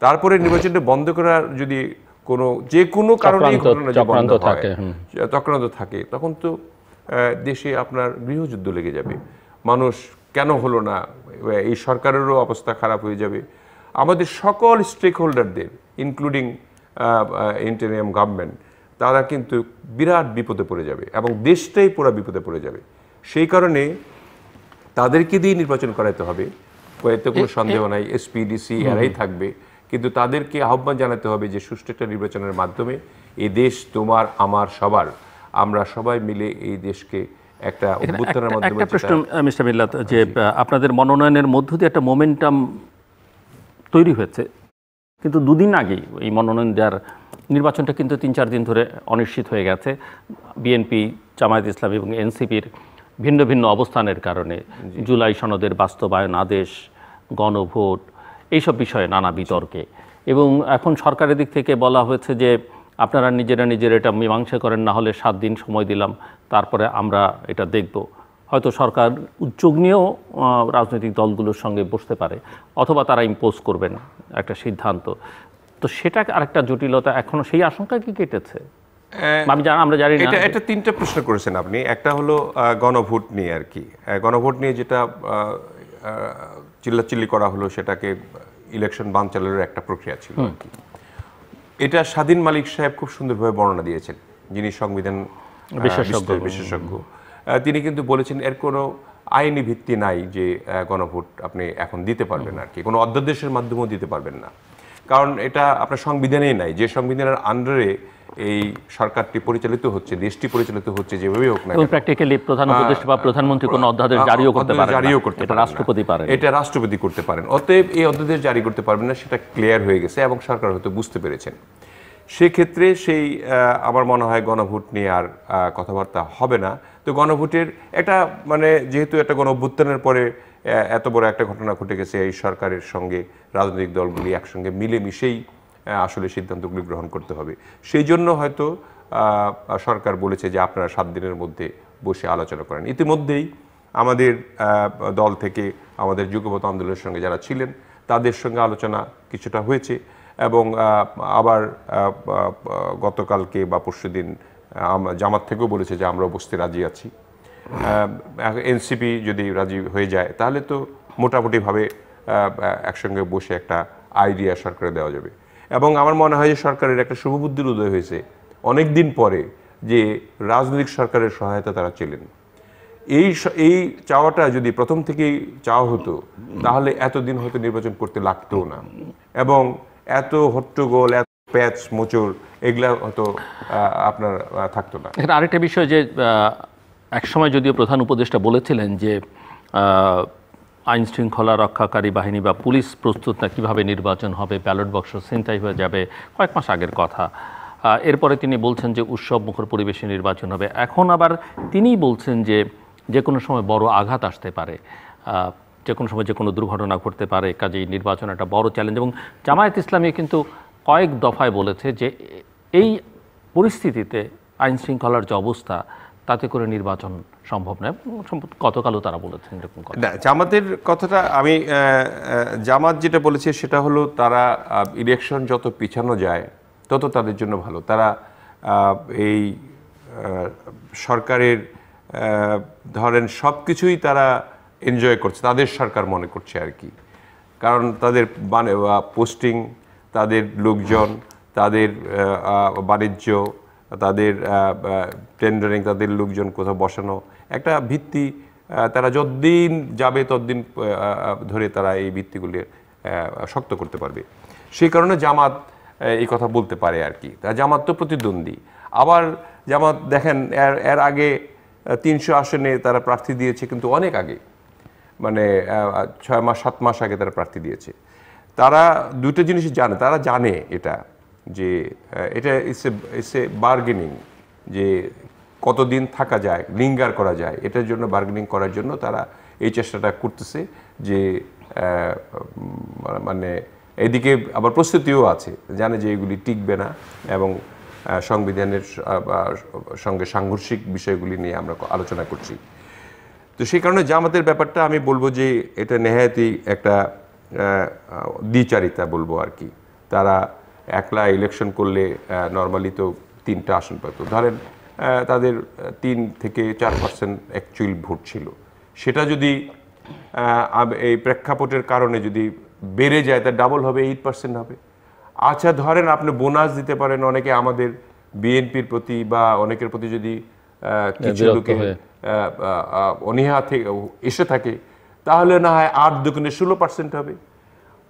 তারপরে নির্বাচনটা বন্ধ করার যদি যে কোনো কারণে চক্রান্ত থাকে, তখন তো দেশে আপনার গৃহযুদ্ধ লেগে যাবে, মানুষ কেন হলো না, এই সরকারেরও অবস্থা খারাপ হয়ে যাবে, আমাদের সকল স্টেক হোল্ডারদের ইনক্লুডিং ইন্টারিম গভর্নমেন্ট তারা কিন্তু বিরাট বিপদে পড়ে যাবে এবং দেশটাই পুরো বিপদে পড়ে যাবে। সেই কারণে তাদেরকে দিয়ে নির্বাচন করাতে হবে, এতে কোনো সন্দেহ নাই, এসপিডিসি এরাই থাকবে, কিন্তু তাদেরকে আহ্বান জানাতে হবে যে সুষ্ঠু একটা নির্বাচনের মাধ্যমে এই দেশ তোমার আমার সবার, আমরা সবাই মিলে এই দেশকে একটা অভ্যুত্থানের মাধ্যমে একটা প্রশ্ন মিস্টার মিল্লাত, যে আপনাদের মনোনয়নের মধ্য দিয়ে একটা মোমেন্টাম তৈরি হয়েছে, কিন্তু দুদিন আগেই এই মনোনয়ন দেওয়ার নির্বাচনটা কিন্তু ৩-৪ দিন ধরে অনিশ্চিত হয়ে গেছে বিএনপি, জামায়াত ইসলামী এবং এনসিপির ভিন্ন ভিন্ন অবস্থানের কারণে। জুলাই সনদের বাস্তবায়ন আদেশ, গণভোট, এইসব বিষয়ে নানা বিতর্কে। এবং এখন সরকারের দিক থেকে বলা হয়েছে যে আপনারা নিজেরা এটা মীমাংসা করেন, না হলে 7 দিন সময় দিলাম, তারপরে আমরা এটা দেখব। হয়তো সরকার উদ্যোগ নিয়েও রাজনৈতিক দলগুলোর সঙ্গে বসতে পারে, অথবা তারা ইম্পোজ করবেন একটা সিদ্ধান্ত। তো সেটা আরেকটা জটিলতা, এখনো সেই আশঙ্কা কি কেটেছে? আমরা জানি না। এটা 3টা প্রশ্ন করেছেন আপনি। একটা হলো গণভোট নিয়ে আর কি, গণভোট নিয়ে যেটা চিল্লাচিল্লি করা হলো, সেটাকে ইলেকশন বানচালের একটা প্রক্রিয়া ছিল আর কি। এটা স্বাধীন মালিক সাহেব খুব সুন্দরভাবে বর্ণনা দিয়েছেন, যিনি সংবিধান বিশেষজ্ঞ। তিনি কিন্তু বলেছেন এর কোনো আইনি ভিত্তি নাই যে গণভোট আপনি এখন দিতে পারবেন আর কি, কোনো অধ্যাদেশের মাধ্যমেও দিতে পারবেন না, কারণ এটা আপনার সংবিধানেই নাই। যে সংবিধানের আন্ডারে এই সরকারটি পরিচালিত হচ্ছে, দেশটি পরিচালিত হচ্ছে, যেভাবেই হোক না, প্র্যাকটিক্যালি প্রধান উপদেষ্টা বা প্রধানমন্ত্রী কোনো অধ্যাদেশ জারিও করতে পারেন না, এটা রাষ্ট্রপতি পারেন, এটা রাষ্ট্রপতি করতে পারেন। অতএব এই অধ্যাদেশ জারি করতে পারবেন না, সেটা ক্লিয়ার হয়ে গেছে এবং সরকার হয়তো বুঝতে পেরেছেন। সেক্ষেত্রে সেই আমার মনে হয় গণভোট নিয়ে আর কথাবার্তা হবে না। তো গণভোটের একটা মানে যেহেতু একটা গণ অভ্যুত্থানের পরে এত বড় একটা ঘটনা ঘটে গেছে, এই সরকারের সঙ্গে রাজনৈতিক দলগুলি একসঙ্গে মিলেমিশেই আসলে সিদ্ধান্তগুলি গ্রহণ করতে হবে। সেই জন্য হয়তো সরকার বলেছে যে আপনারা 7 দিনের মধ্যে বসে আলোচনা করেন। ইতিমধ্যেই আমাদের দল থেকে আমাদের যুগপৎ আন্দোলনের সঙ্গে যারা ছিলেন তাদের সঙ্গে আলোচনা কিছুটা হয়েছে, এবং আবার গতকালকে বা পরশুদিন জামাত থেকেও বলেছে যে আমরাও বসতে রাজি আছি। এনসিপি যদি রাজি হয়ে যায় তাহলে তো মোটামুটিভাবে একসঙ্গে বসে একটা আইডিয়া সরকারে দেওয়া যাবে। এবং আমার মনে হয় যে সরকারের একটা শুভবুদ্ধির উদয় হয়েছে অনেক দিন পরে, যে রাজনৈতিক সরকারের সহায়তা তারা ছিলেন। এই চাওয়াটা যদি প্রথম থেকেই চাওয়া হতো তাহলে এতদিন হয়তো নির্বাচন করতে লাগতো না, এবং এত হট্টগোল, এত প্যাচ মোচড় এগুলা হয়তো আপনার থাকতো না। এখানে আরেকটা বিষয়, যে একসময় যদিও প্রধান উপদেষ্টা বলেছিলেন যে আইন শৃঙ্খলা রক্ষাকারী বাহিনী বা পুলিশ প্রস্তুত না, কীভাবে নির্বাচন হবে, ব্যালট বাক্স ছিনতাই হয়ে যাবে, কয়েক মাস আগের কথা। এরপরে তিনি বলছেন যে উৎসব মুখর পরিবেশে নির্বাচন হবে। এখন আবার তিনিই বলছেন যে যে কোনো সময় বড় আঘাত আসতে পারে, যে কোনো সময় যে কোনো দুর্ঘটনা ঘটতে পারে, কাজেই নির্বাচন একটা বড় চ্যালেঞ্জ। এবং জামায়াত ইসলামী কিন্তু কয়েক দফায় বলেছে যে এই পরিস্থিতিতে আইন শৃঙ্খলার যে অবস্থা, তাতে করে নির্বাচন সম্ভব নয়। গতকালও তারা বলেছেন এরকম কথা। জামাতের কথাটা আমি জামাত যেটা বলেছে সেটা হলো তারা ইলেকশন যত পিছানো যায় তত তাদের জন্য ভালো। তারা এই সরকারের ধরেন সব কিছুই তারা এনজয় করছে, তাদের সরকার মনে করছে আর কি। কারণ তাদের পোস্টিং, তাদের লোকজন, তাদের বাণিজ্য, তাদের টেন্ডারিং, তাদের লোকজন কোথাও বসানো, একটা ভিত্তি তারা যতদিন যাবে ততদিন ধরে তারা এই ভিত্তিগুলি শক্ত করতে পারবে। সেই কারণে জামাত এই কথা বলতে পারে আর কি। জামাত তো প্রতিদ্বন্দ্বী। আবার জামাত দেখেন এর আগে 300 আসনে তারা প্রার্থী দিয়েছে, কিন্তু অনেক আগে, মানে 6 মাস 7 মাস আগে তারা প্রার্থী দিয়েছে। তারা দুটো জিনিস জানে, তারা জানে এটা যে এটা ইটস এ বার্গেনিং, যে কতদিন থাকা যায়, লিঙ্গার করা যায়, এটার জন্য বার্গেনিং করার জন্য তারা এই চেষ্টাটা করতেছে। যে মানে এদিকে আবার প্রস্তুতিও আছে, জানে যে এগুলি টিকবে না, এবং সংবিধানের সঙ্গে সাংঘর্ষিক বিষয়গুলি নিয়ে আমরা আলোচনা করছি। তো সেই কারণে জামাতের ব্যাপারটা আমি বলবো যে এটা নেহায়াতি একটা দ্বিচারিতা বলবো আর কি। তারা একলা ইলেকশন করলে নর্মালি তো 3টা আসন পেত, ধরেন তাদের 3 থেকে 4% অ্যাকচুয়াল ভোট ছিল, সেটা যদি এই প্রেক্ষাপটের কারণে যদি বেড়ে যায় তা ডাবল হবে, 8% হবে। আচ্ছা ধরেন আপনি বোনাস দিতে পারেন, অনেকে আমাদের বিএনপির প্রতি বা অনেকের প্রতি যদি কিছু লোকে অনীহা থেকে এসে থাকে, তাহলে না হয় 8 দুগুণে 16% হবে।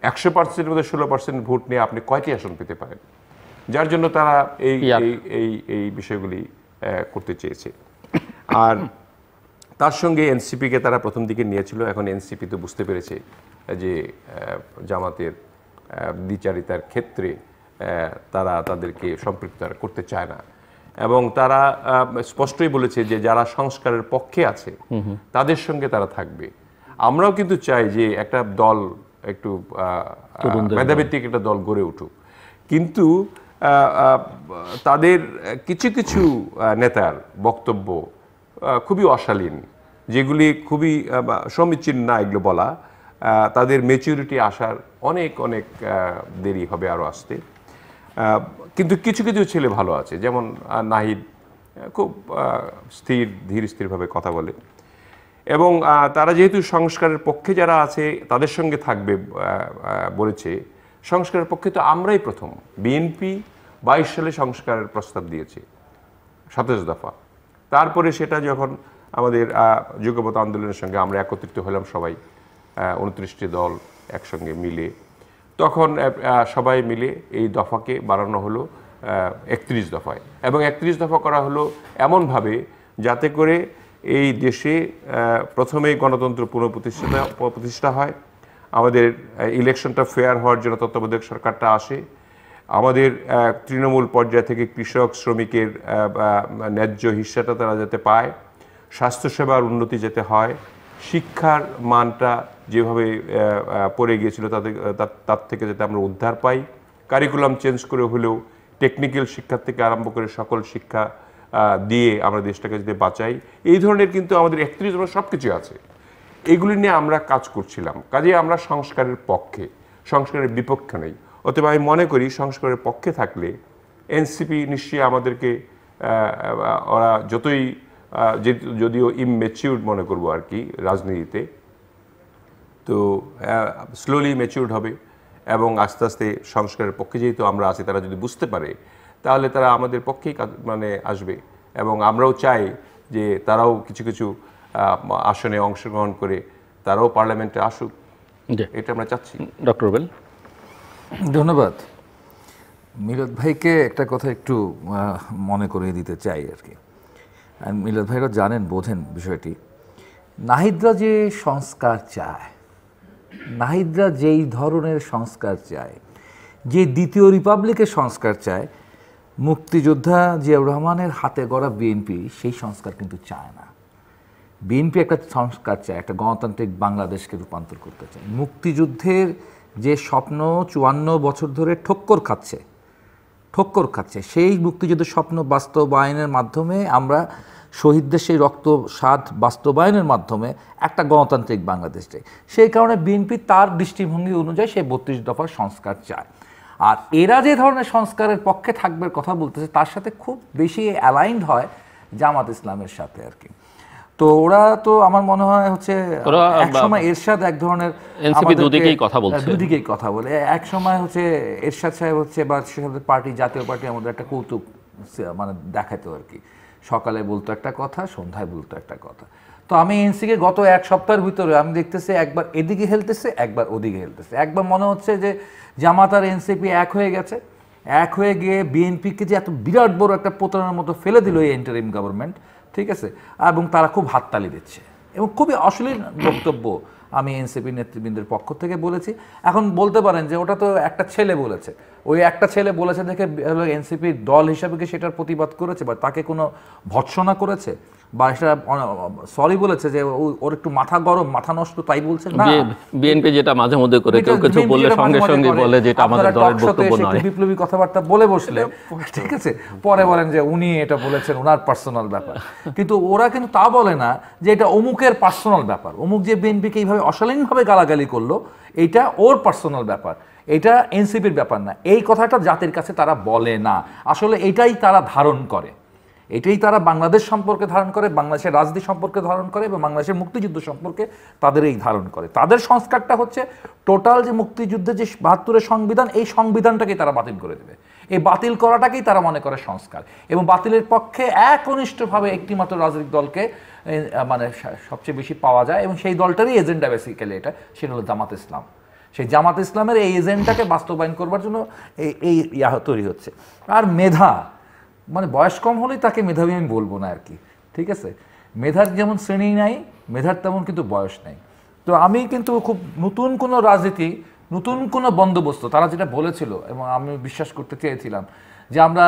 100% মধ্যে 16% ভোট নিয়ে আপনি কয়টি আসন পেতে পারেন? যার জন্য তারা এই বিষয়গুলি করতে চেয়েছে। আর তার সঙ্গে এনসিপিকে তারা প্রথম দিকে নিয়েছিল, এখন এনসিপি তো বুঝতে পেরেছে যে জামাতের দ্বিচারিতার ক্ষেত্রে তারা তাদেরকে সম্পৃক্ত করতে চায় না, এবং তারা স্পষ্টই বলেছে যে যারা সংস্কারের পক্ষে আছে তাদের সঙ্গে তারা থাকবে। আমরাও কিন্তু চাই যে একটা দল একটু মেধাভিত্তিক একটা দল গড়ে উঠুক, কিন্তু তাদের কিছু কিছু নেতার বক্তব্য খুবই অশালীন, যেগুলি খুবই সমীচীন না এগুলো বলা। তাদের ম্যাচুরিটি আসার অনেক অনেক দেরি হবে আরও আসতে। কিন্তু কিছু কিছু ছেলে ভালো আছে, যেমন নাহিদ খুব ধীর স্থিরভাবে কথা বলে, এবং তারা যেহেতু সংস্কারের পক্ষে যারা আছে তাদের সঙ্গে থাকবে বলেছে। সংস্কারের পক্ষে তো আমরাই প্রথম। বিএনপি 22 সালে সংস্কারের প্রস্তাব দিয়েছে 27 দফা। তারপরে সেটা যখন আমাদের যুগপৎ আন্দোলনের সঙ্গে আমরা একত্রিত হলাম সবাই 29টি দল একসঙ্গে মিলে, তখন সবাই মিলে এই দফাকে বাড়ানো হলো 31 দফায়, এবং 31 দফা করা হলো এমনভাবে যাতে করে এই দেশে প্রথমেই গণতন্ত্র পুনঃপ্রতিষ্ঠা হয়, আমাদের ইলেকশনটা ফেয়ার হওয়ার জন্য তত্ত্বাবধায়ক সরকারটা আসে, আমাদের তৃণমূল পর্যায় থেকে কৃষক শ্রমিকের ন্যায্য হিস্সাটা তারা যাতে পায়, স্বাস্থ্যসেবার উন্নতি যাতে হয়, শিক্ষার মানটা যেভাবে পড়ে গিয়েছিল তার থেকে যাতে আমরা উদ্ধার পাই, কারিকুলাম চেঞ্জ করে হলেও টেকনিক্যাল শিক্ষা থেকে আরম্ভ করে সকল শিক্ষা দিয়ে আমরা দেশটাকে যদি বাঁচাই, এই ধরনের কিন্তু আমাদের 31 দফা সব কিছু আছে। এগুলি নিয়ে আমরা কাজ করছিলাম। কাজে আমরা সংস্কারের পক্ষে, সংস্কারের বিপক্ষে নেই। অতএব আমি মনে করি সংস্কারের পক্ষে থাকলে এনসিপি নিশ্চয়ই আমাদেরকে ওরা যতই যদিও ইমম্যাচিউরড মনে করবো আর কি রাজনীতিতে, তো স্লোলি ম্যাচিউরড হবে, এবং আস্তে আস্তে সংস্কারের পক্ষে যেহেতু আমরা আছি তারা যদি বুঝতে পারে তাহলে তারা আমাদের পক্ষেই মানে আসবে, এবং আমরাও চাই যে তারাও কিছু কিছু আসনে অংশগ্রহণ করে তারাও পার্লামেন্টে আসুক, এটা আমরা চাচ্ছি। ডক্টর রুবেল। ধন্যবাদ। মিলাদ ভাইকে একটা কথা একটু মনে করিয়ে দিতে চাই আর কি। মিলাদ ভাইরা জানেন, বোঝেন বিষয়টি। নাহিদরা যে সংস্কার চায়, নাহিদরা যেই ধরনের সংস্কার চায়, যে দ্বিতীয় রিপাবলিকের সংস্কার চায়, মুক্তিযোদ্ধা জিয়াউর রহমানের হাতে গড়া বিএনপি সেই সংস্কার কিন্তু চায় না। বিএনপি একটা সংস্কার চায়, একটা গণতান্ত্রিক বাংলাদেশকে রূপান্তর করতে চায়। মুক্তিযুদ্ধের যে স্বপ্ন 54 বছর ধরে ঠক্কর খাচ্ছে, সেই মুক্তিযুদ্ধের স্বপ্ন বাস্তবায়নের মাধ্যমে আমরা শহীদদের সেই রক্ত স্বাদ বাস্তবায়নের মাধ্যমে একটা গণতান্ত্রিক বাংলাদেশ চাই। সেই কারণে বিএনপি তার দৃষ্টিভঙ্গি অনুযায়ী সেই 32 দফার সংস্কার চায়। আর এরা যে ধরনের সংস্কারের পক্ষে থাকবে কথা বলতেছে তার সাথে খুব বেশি অ্যালাইনড হয় জামাত ইসলামের সাথে আর কি। তো ওরা তো আমার মনে হয় হচ্ছে একসময় এরশাদ এক ধরনের দুদিকেই কথা বলে, এক সময় হচ্ছে এরশাদ সাহেব হচ্ছে বা পার্টি, জাতীয় পার্টি আমাদের একটা কৌতুক মানে দেখাতো আর কি। সকালে বলতো একটা কথা, সন্ধ্যায় বলতো একটা কথা। তো আমি এনসিকে গত এক সপ্তাহের ভিতরে আমি দেখতেছি একবার এদিকে হেলতেছে, একবার ওদিকে হেলতেছে। একবার মনে হচ্ছে যে জামাত আর এনসিপি এক হয়ে গেছে, এক হয়ে গিয়ে বিএনপিকে যে এত বিরাট বড় একটা প্রতারণার মতো ফেলে দিল এই ইন্টারিম গভর্নমেন্ট, ঠিক আছে, এবং তারা খুব হাততালি দিচ্ছে এবং খুবই অশ্লীল বক্তব্য আমি এনসিপি নেতৃবৃন্দের পক্ষ থেকে বলেছি। এখন বলতে পারেন যে ওটা তো একটা ছেলে বলেছে, ওই একটা ছেলে বলেছে দেখে এনসিপির দল হিসাবে কি সেটার প্রতিবাদ করেছে বা তাকে কোনো ভৎসনা করেছে বা সেটা সরি বলেছে যে ওর একটু মাথা গরম, মাথা নষ্ট তাই বলছে না। বিএনপি যেটা মাঝে মধ্যে করে কেউ কিছু বললে সঙ্গে সঙ্গে বলে যে এটা আমাদের দলের বক্তব্য নয়, বিপ্লবী কথাবার্তা বলে বসলে, ঠিক আছে, পরে বলেন যে উনি এটা বলেছেন ওনার পার্সোনাল ব্যাপার। কিন্তু ওরা কিন্তু তা বলে না যে এটা অমুকের পার্সোনাল ব্যাপার, অমুক যে বিএনপিকে এইভাবে অশালীনভাবে গালাগালি করলো এইটা ওর পার্সোনাল ব্যাপার, এটা এনসিপির ব্যাপার না। এই কথাটা জাতির কাছে তারা বলে না। আসলে এটাই তারা ধারণ করে, এটাই তারা বাংলাদেশ সম্পর্কে ধারণ করে, বাংলাদেশের রাজনীতি সম্পর্কে ধারণ করে এবং বাংলাদেশের মুক্তিযুদ্ধ সম্পর্কে তাদের এই ধারণ করে। তাদের সংস্কারটা হচ্ছে টোটাল যে মুক্তিযুদ্ধের যে 72-এর সংবিধান, এই সংবিধানটাকেই তারা বাতিল করে দেবে। এই বাতিল করাটাকেই তারা মনে করে সংস্কার, এবং বাতিলের পক্ষে একনিষ্ঠভাবে একটিমাত্র রাজনৈতিক দলকে মানে সবচেয়ে বেশি পাওয়া যায় এবং সেই দলটারই এজেন্ডা বেসিক্যালি এটা, সেটা হলো জামাত ইসলাম। সেই জামাত ইসলামের এই এজেন্ডাকে বাস্তবায়ন করবার জন্য এই তৈরি হচ্ছে। আর মেধা মানে বয়স কম হলেই তাকে মেধাবী আমি বলবো না আর কি, ঠিক আছে। মেধার যেমন শ্রেণী নাই, মেধার তেমন কিন্তু বয়স নাই। তো আমি কিন্তু খুব নতুন কোনো রাজনীতি, নতুন কোনো বন্দোবস্ত তারা যেটা বলেছিল এবং আমি বিশ্বাস করতে চেয়েছিলাম যে আমরা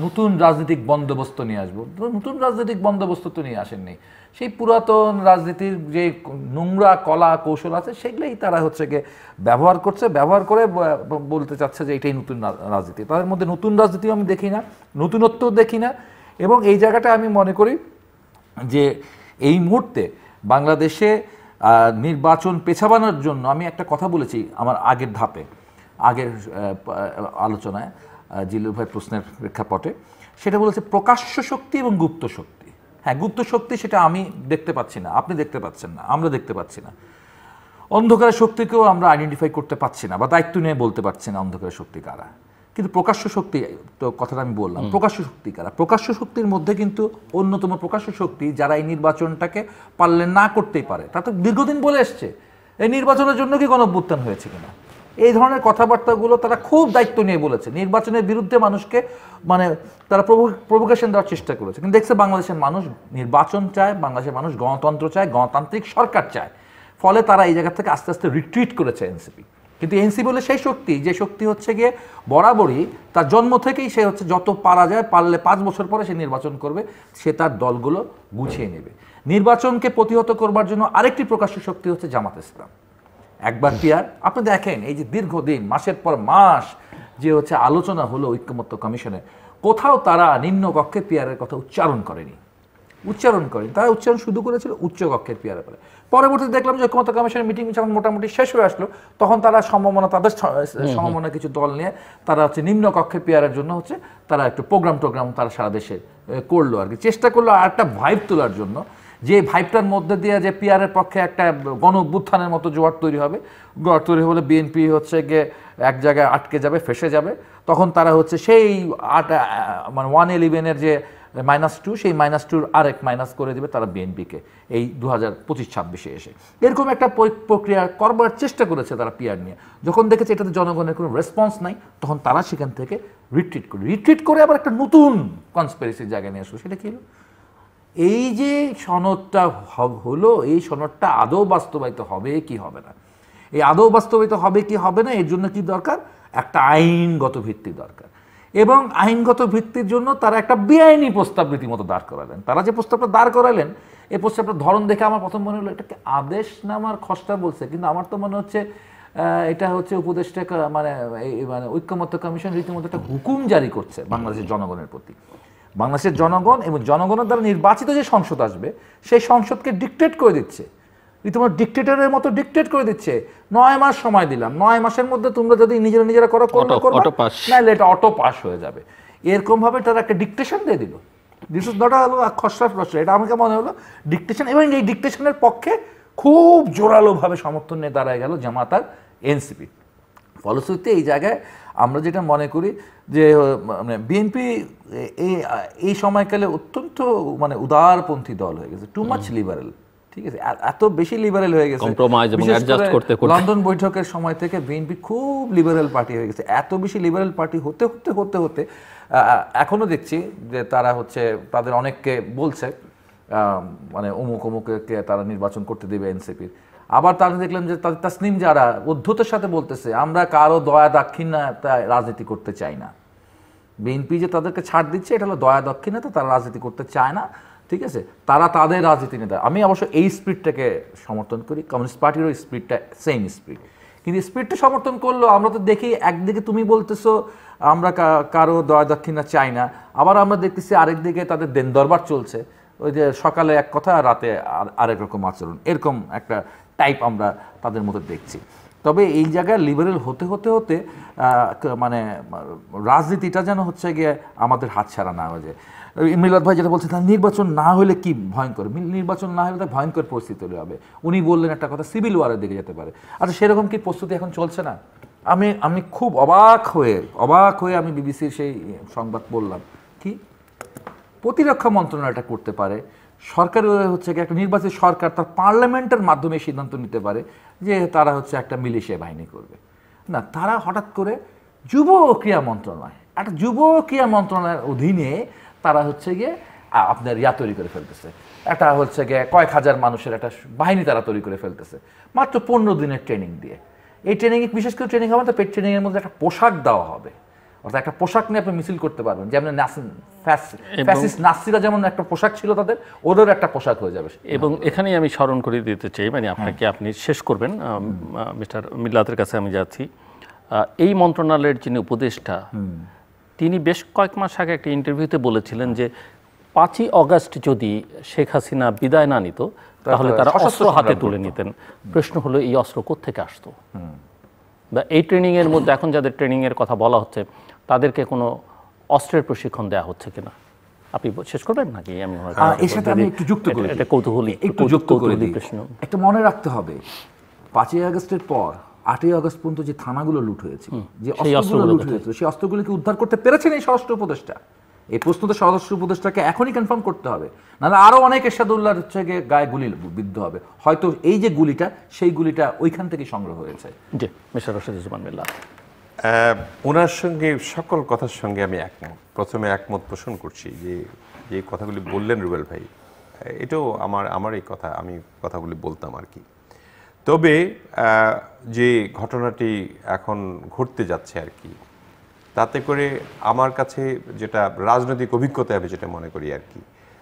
নতুন রাজনৈতিক বন্দোবস্ত নিয়ে আসবো, নতুন রাজনৈতিক বন্দোবস্ত তো নিয়ে আসেননি। সেই পুরাতন রাজনীতির যে নোংরা কলা কৌশল আছে সেগুলোই তারা হচ্ছে গিয়ে ব্যবহার করছে, ব্যবহার করে বলতে চাচ্ছে যে এটাই নতুন রাজনীতি। তাদের মধ্যে নতুন রাজনীতিও আমি দেখি না, নতুনত্বও দেখি না। এবং এই জায়গাটা আমি মনে করি যে এই মুহূর্তে বাংলাদেশে নির্বাচন পেছাবানোর জন্য আমি একটা কথা বলেছি আমার আগের ধাপে, আগের আলোচনায় জিল্লুর ভাই প্রশ্নের প্রেক্ষাপটে, সেটা বলেছে প্রকাশ্য শক্তি এবং গুপ্ত শক্তি। হ্যাঁ, গুপ্ত শক্তি সেটা আমি দেখতে পাচ্ছি না, আপনি দেখতে পাচ্ছেন না, আমরা দেখতে পাচ্ছি না। অন্ধকারের শক্তিকেও আমরা আইডেন্টিফাই করতে পারছি না বা দায়িত্ব নিয়ে বলতে পারছি না অন্ধকারের শক্তি কারা। কিন্তু প্রকাশ্য শক্তি, তো কথাটা আমি বললাম, প্রকাশ্য শক্তি কারা? প্রকাশ্য শক্তির মধ্যে কিন্তু অন্যতম প্রকাশ্য শক্তি যারা এই নির্বাচনটাকে পারলে না করতেই পারে। তা তো দীর্ঘদিন বলে এসছে এই নির্বাচনের জন্য কি গণঅভ্যুত্থান হয়েছে কিনা, এই ধরনের কথাবার্তাগুলো তারা খুব দায়িত্ব নিয়ে বলেছে। নির্বাচনের বিরুদ্ধে মানুষকে মানে তারা প্রভোকেশন দেওয়ার চেষ্টা করেছে, কিন্তু দেখছে বাংলাদেশের মানুষ নির্বাচন চায়, বাংলাদেশের মানুষ গণতন্ত্র চায়, গণতান্ত্রিক সরকার চায়। ফলে তারা এই জায়গা থেকে আস্তে আস্তে রিট্রিট করেছে এনসিপি। কিন্তু এনসিপি বলে সেই শক্তি, যে শক্তি হচ্ছে গিয়ে বরাবরই তার জন্ম থেকেই সে হচ্ছে যত পারা যায়, পারলে 5 বছর পরে সে নির্বাচন করবে, সে তার দলগুলো গুছিয়ে নেবে। নির্বাচনকে প্রতিহত করবার জন্য আরেকটি প্রকাশ্য শক্তি হচ্ছে জামাত ইসলাম। একবার পিয়ার আপনি দেখেন, এই যে দীর্ঘদিন মাসের পর মাস যে হচ্ছে আলোচনা হলো ঐক্যমত্য কমিশনে, কোথাও তারা নিম্নকক্ষের পিয়ারের কথা উচ্চারণ করেনি, তারা উচ্চারণ শুধু করেছিল উচ্চকক্ষের পিয়ারের পরে। পরবর্তীতে দেখলাম যে ঐক্যমত্য কমিশনের মিটিং যখন মোটামুটি শেষ হয়ে আসলো, তখন তারা তাদের সমমনা কিছু দল নিয়ে তারা হচ্ছে নিম্নকক্ষের পিয়ারের জন্য হচ্ছে তারা একটু প্রোগ্রাম তারা সারা দেশে করলো আর কি, চেষ্টা করলো আর একটা ভাইব তোলার জন্য, যে ভাইবটার মধ্যে দিয়ে যে পিয়ারের পক্ষে একটা গণ অভ্যুত্থানের মতো জোয়ার তৈরি হবে। জোয়ার তৈরি হলে বিএনপি হচ্ছে গিয়ে এক জায়গায় আটকে যাবে, ফেসে যাবে। তখন তারা হচ্ছে সেই 111-এর যে -2, সেই -2 আরেক মাইনাস করে দেবে তারা বিএনপিকে এই 2025-26-এ এসে। এরকম একটা প্রক্রিয়া করবার চেষ্টা করেছে তারা পিয়ার নিয়ে। যখন দেখেছে এটাতে জনগণের কোনো রেসপন্স নাই, তখন তারা সেখান থেকে রিট্রিট করে আবার একটা নতুন কনস্পিরেসির জায়গায় নিয়ে আসলো। সেটা কি হলো? এই যে সনদটা হলো, এই সনদটা আদৌ বাস্তবায়িত হবে কি হবে না, এই আদৌ বাস্তবায়িত হবে কি হবে না, এর জন্য কি দরকার? একটা আইনগত ভিত্তি দরকার। এবং আইনগত ভিত্তির জন্য তারা একটা বেআইনি প্রস্তাব রীতিমতো দাঁড় করালেন। তারা যে প্রস্তাবটা দাঁড় করালেন, এই প্রস্তাবটার ধরন দেখে আমার প্রথম মনে হলো এটাকে আদেশনামার খসড়া বলছে, কিন্তু আমার তো মনে হচ্ছে এটা হচ্ছে উপদেষ্টা মানে ঐক্যমত্য কমিশন রীতিমতো একটা হুকুম জারি করছে বাংলাদেশের জনগণের প্রতি। বাংলাদেশের জনগণ এবং জনগণের দ্বারা নির্বাচিত যে সংসদ আসবে, সেই সংসদকে ডিকটেট করে দিচ্ছে, রীতিমতো ডিকটেটরের মতো ডিকটেট করে দিচ্ছে। 9 মাস সময় দিলাম, 9 মাসের মধ্যে তোমরা যদি নিজেরা করো, নাহলে এটা অটো পাস হয়ে যাবে। এরকম ভাবে তারা একটা ডিকটেশন দিয়ে দিল। দিস ইজ নট খসড়া, এটা আমাকে মনে হলো ডিকটেশন। এবং এই ডিকটেশনের পক্ষে খুব জোরালোভাবে সমর্থন নিয়ে দাঁড়ায় গেল জামাত আর এনসিপি। ফলশ্রুতিতে এই জায়গায় আমরা যেটা মনে করি যে মানে বিএনপি এই সময়কালে অত্যন্ত মানে উদারপন্থী দল হয়ে গেছে, টু মাচ লিবারেল। ঠিক আছে, এত বেশি লিবারেল হয়ে গেছে, লন্ডন বৈঠকের সময় থেকে বিএনপি খুব লিবারেল পার্টি হয়ে গেছে। এত বেশি লিবারেল পার্টি হতে হতে এখনো দেখছি যে তারা হচ্ছে তাদের অনেককে বলছে মানে অমুককে তারা নির্বাচন করতে দেবে এনসিপির। আবার তারা দেখলাম যে তাদের তাসনিম যারা উদ্ধতের সাথে বলতেছে আমরা কারো দয়া দাক্ষিণ্যতা রাজনীতি করতে চাই না। বিএনপি যে তাদেরকে ছাড় দিচ্ছে, এটা হলো দয়া দাক্ষিণ্যতা, তারা রাজনীতি করতে চায় না। ঠিক আছে, তারা তাদের রাজনীতি নেতা। আমি অবশ্য এই স্পিরিটটাকে সমর্থন করি, কমিউনিস্ট পার্টিরও স্পিরিটটা সেম স্পিরিট। কিন্তু স্পিরিটটা সমর্থন করলো আমরা তো দেখি একদিকে তুমি বলতেছো আমরা কারো দয়া দাক্ষিণ্য চাই না, আবার আমরা দেখতেছি আরেকদিকে তাদের দেন দরবার চলছে, ওই যে সকালে এক কথা রাতে আরেক রকম আচরণ, এরকম একটা টাইপ আমরা তাদের মধ্যে দেখছি। তবে এই জায়গায় লিবারেল হতে মানে রাজনীতিটা যেন হচ্ছে গিয়ে আমাদের হাতছাড়া না হয়ে যায়। মিলাদ ভাই যেটা বলছে, তার নির্বাচন না হলে কি ভয়ঙ্কর, নির্বাচন না হলে তার ভয়ঙ্কর পরিস্থিতি তৈরি হবে। উনি বললেন একটা কথা, সিভিল ওয়ারের দিকে যেতে পারে। আচ্ছা, সেরকম কি প্রস্তুতি এখন চলছে না? আমি খুব অবাক হয়ে আমি বিবিসির সেই সংবাদ বললাম, কি প্রতিরক্ষা মন্ত্রণালয় এটা করতে পারে, সরকার হচ্ছে একটা নির্বাচিত সরকার তার পার্লামেন্টের মাধ্যমে সিদ্ধান্ত নিতে পারে যে তারা হচ্ছে একটা মিলিশিয়া বাহিনী করবে না। তারা হঠাৎ করে যুব ক্রীড়া মন্ত্রণালয়, একটা যুব ক্রীড়া মন্ত্রণালয়ের অধীনে তারা হচ্ছে গিয়ে আপনার তৈরি করে ফেলতেছে, একটা হচ্ছে গিয়ে কয়েক হাজার মানুষের একটা বাহিনী তারা তৈরি করে ফেলতেছে মাত্র 15 দিনের ট্রেনিং দিয়ে। এই ট্রেনিং বিশেষ করে ট্রেনিং হবে তো পেট ট্রেনিং এর মধ্যে একটা পোশাক দেওয়া হবে, অর্থাৎ একটা পোশাক নিয়ে আপনি মিছিল করতে পারবেন, যেমন ফ্যাসিস্ট নাসিরা যেমন একটা পোশাক ছিল তাদের, ওদেরও একটা পোশাক হয়ে যাবে। এবং এখানেই আমি স্মরণ করে দিতে চাই, মানে আপনাকে আপনি শেষ করবেন, মিস্টার মিল্লাতের কাছে আমি যাচ্ছি। এই মন্ত্রণালয়ের যিনি উপদেষ্টা, তিনি বেশ কয়েক মাস আগে একটা ইন্টারভিউতে বলেছিলেন যে 5ই অগাস্ট যদি শেখ হাসিনা বিদায় না নিত তাহলে তারা অস্ত্র হাতে তুলে নিতেন। প্রশ্ন হলো এই অস্ত্র কোত্থেকে আসতো, বা এই ট্রেনিং এর মধ্যে এখন যাদের ট্রেনিং এর কথা বলা হচ্ছে তাদেরকে কোনো অস্ত্রের প্রশিক্ষণ দেওয়া হচ্ছে কিনা? আপনি শেষ করবেন নাকি? আমি এর সাথে আমি একটু যুক্ত করি, এটা কৌতূহলী প্রশ্ন। একটা মনে রাখতে হবে, 5ই আগস্টের পর 8ই আগস্ট পর্যন্ত যে থানাগুলো লুট হয়েছে, যে অস্ত্রগুলো লুট হয়েছে, সেই অস্ত্রগুলোকে উদ্ধার করতে পেরেছেন এই স্বরাষ্ট্র উপদেষ্টা? এই প্রশ্ন তো স্বরাষ্ট্র উপদেষ্টাকে এখনই কনফার্ম করতে হবে, নাহলে আরো অনেক এরশাদুল্লাহর হচ্ছে গায়ে গুলি বিদ্ধ হবে। হয়তো এই যে গুলিটা, সেই গুলিটা ওইখান থেকে সংগ্রহ হয়েছে। জি, মিস্টার রাশেদুজ্জামান মিল্লাত। ওনার সঙ্গে সকল কথার সঙ্গে আমি একমত। প্রথমে একমত পোষণ করছি যে কথাগুলি বললেন রুবেল ভাই, এটাও আমার এই কথা, আমি কথাগুলি বলতাম আর কি। তবে যে ঘটনাটি এখন ঘটতে যাচ্ছে আর কি, তাতে করে আমার কাছে যেটা রাজনৈতিক অভিজ্ঞতা আমি যেটা মনে করি আর কি,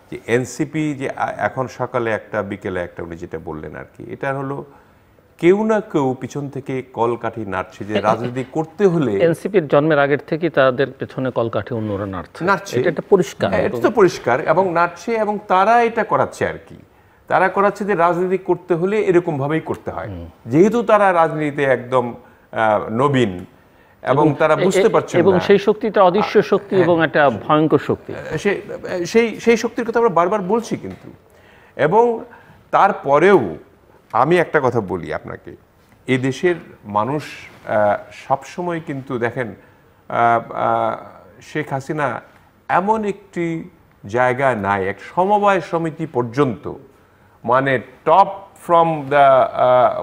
যে এনসিপি যে এখন সকালে একটা বিকেলে একটা উনি যেটা বললেন আর কি, এটা হলো কেউ না কেউ পিছন থেকে কলকাঠি নাড়ছে, যে রাজনীতি করতে হলে। এনসিপির জন্মের আগের থেকে তাদের পেছনে কলকাঠি অন্যরা নাড়ছে, এটা পরিষ্কার, এটা তো পরিষ্কার, এবং নাড়ছে, এবং তারা এটা করাচ্ছে আর কি। তারা করাচ্ছে যে রাজনীতি করতে হলে এরকম ভাবেই করতে হয়, যেহেতু তারা রাজনীতিতে একদম নবীন এবং তারা বুঝতে পারছে, এবং সেই শক্তিটা অদৃশ্য শক্তি এবং একটা ভয়ঙ্কর শক্তি, সেই শক্তির কথা আমরা বারবার বলছি কিন্তু। এবং তারপরেও আমি একটা কথা বলি আপনাকে, এ দেশের মানুষ সবসময় কিন্তু দেখেন, শেখ হাসিনা এমন একটি জায়গায় নাই, এক সমবায় সমিতি পর্যন্ত, মানে top from the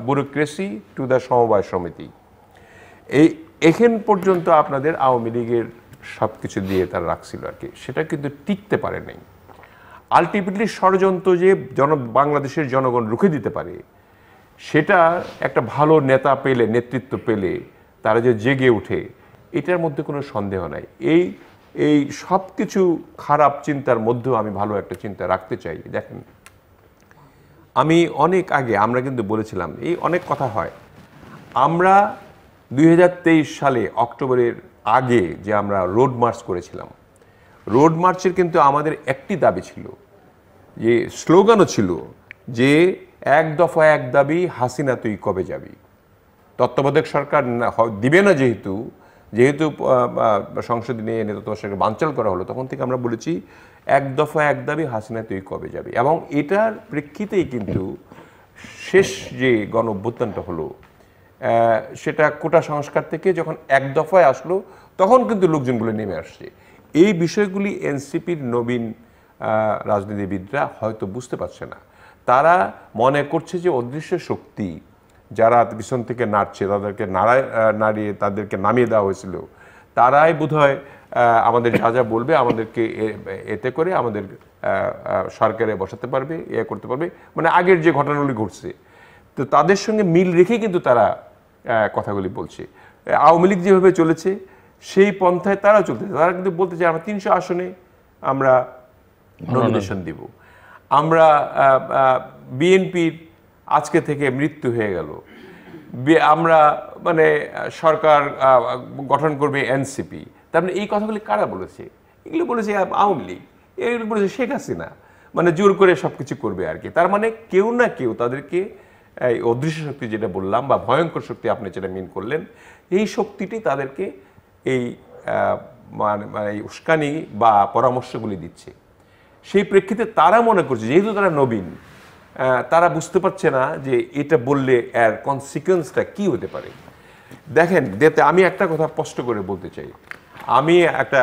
bureaucracy to the সমবায় সমিতি, এখান পর্যন্ত আপনাদের আওয়ামী লীগের সব কিছু দিয়ে তারা রাখছিল আর কি, সেটা কিন্তু টিকতে পারে নাই। আলটিমেটলি ষড়যন্ত্র যে বাংলাদেশের জনগণ রুখে দিতে পারে, সেটা একটা ভালো নেতা পেলে, নেতৃত্ব পেলে তারা যে জেগে ওঠে, এটার মধ্যে কোনো সন্দেহ নাই। এই সব কিছু খারাপ চিন্তার মধ্যেও আমি ভালো একটা চিন্তা রাখতে চাই। দেখেন, আমি অনেক আগে আমরা কিন্তু বলেছিলাম, এই অনেক কথা হয়, আমরা 2023 সালে অক্টোবরের আগে যে আমরা রোড মার্চ করেছিলাম, রোড মার্চের কিন্তু আমাদের একটি দাবি ছিল, যে স্লোগানও ছিল যে 1 দফা 1 দাবি, হাসিনা তুই কবে যাবি। তত্ত্বাবধায়ক সরকার দিবে না, যেহেতু সংসদে নিয়ে তত্ত্বাবধায়ক সরকার বানচাল করা হলো, তখন থেকে আমরা বলেছি 1 দফা 1 দাবি, হাসিনা তুই কবে যাবি। এবং এটার প্রেক্ষিতেই কিন্তু শেষ যে গণ অভ্যুত্থানটা হলো, সেটা কোটা সংস্কার থেকে যখন 1 দফায় আসলো, তখন কিন্তু লোকজনগুলো নেমে আসছে। এই বিষয়গুলি এনসিপির নবীন রাজনীতিবিদরা হয়তো বুঝতে পারছে না। তারা মনে করছে যে অদৃশ্য শক্তি যারা পিছন থেকে নাড়ছে, তাদেরকে নাড়িয়ে তাদেরকে নামিয়ে দেওয়া হয়েছিল, তারাই বোধহয় আমাদের যা যা বলবে, আমাদেরকে এতে করে আমাদের সরকারে বসাতে পারবে, করতে পারবে, মানে আগের যে ঘটনাগুলি ঘটছে, তো তাদের সঙ্গে মিল রেখে কিন্তু তারা কথাগুলি বলছে। আওয়ামী লীগ যেভাবে চলেছে সেই পন্থায় তারাও চলতেছে। তারা কিন্তু বলতে চায় আমরা 300 আসনে আমরা নমিনেশন দিব, আমরা বিএনপির আজকে থেকে মৃত্যু হয়ে গেল, আমরা মানে সরকার গঠন করবে এনসিপি। তার মানে এই কথাগুলি কারা বলেছে? এগুলো বলেছে আওয়ামী লীগ, এগুলো বলেছে শেখ হাসিনা, মানে জোর করে সব কিছু করবে আর কি। তার মানে কেউ না কেউ তাদেরকে এই অদৃশ্য শক্তি যেটা বললাম, বা ভয়ঙ্কর শক্তি আপনি যেটা মিন করলেন, এই শক্তিটি তাদেরকে এই মানে উস্কানি বা পরামর্শগুলি দিচ্ছে। সেই প্রেক্ষিতে তারা মনে করছে, যেহেতু তারা নবীন, তারা বুঝতে পারছে না যে এটা বললে এর কনসিকুয়েন্সটা কি হতে পারে। দেখেন, আমি একটা কথা স্পষ্ট করে বলতে চাই, আমি একটা,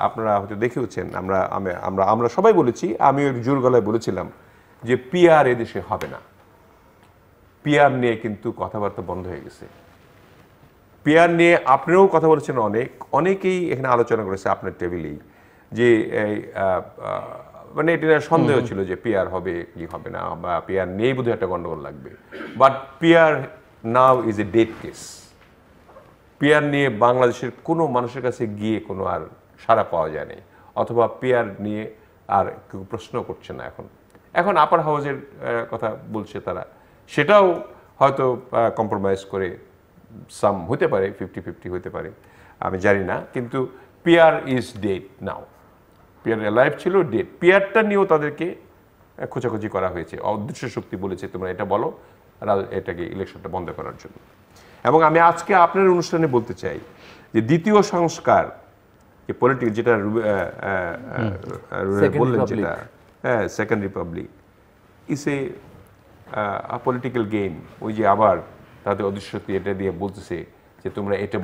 আপনারা হয়তো দেখেওছেন, আমরা সবাই বলেছি, আমিও জোর গলায় বলেছিলাম যে পিআর এদেশে হবে না। পিআর নিয়ে কিন্তু কথাবার্তা বন্ধ হয়ে গেছে। পিআর নিয়ে আপনিও কথা বলেছেন, অনেকেই এখানে আলোচনা করেছে আপনার টেবিলেই, যে মানে এটা সন্দেহ ছিল যে পিআর হবে কি হবে না, বা পিআর নিয়েই বোধহয় একটা গন্ডগোল লাগবে। But PR now is a dead case. PR নিয়ে বাংলাদেশের কোনো মানুষের কাছে গিয়ে কোনো আর সাড়া পাওয়া যায়নি, অথবা পিআর নিয়ে আর কেউ প্রশ্ন করছে না। এখন আপার হাউজের কথা বলছে তারা, সেটাও হয়তো কম্প্রোমাইজ করে সাম হতে পারে, 50-50 হতে পারে, আমি জানি না। কিন্তু PR is dead now. PR life ছিল, ডেড। পিআরটা নিয়েও তাদেরকে খোঁচাখুচি করা হয়েছে। অদৃশ্য শক্তি বলেছে তোমরা এটা বলো এটাকে ইলেকশনটা বন্ধ করার জন্য। এবং আমি আজকে আপনার অনুষ্ঠানে বলতে চাই যে দ্বিতীয় সংস্কার, যে পলিটিক্স, যেটা বললেন, যেটা second Republic is a political game. ওই যে আবার তাদের অদৃশ্য শক্তি এটা দিয়ে বলতেছে যে তোমরা এটা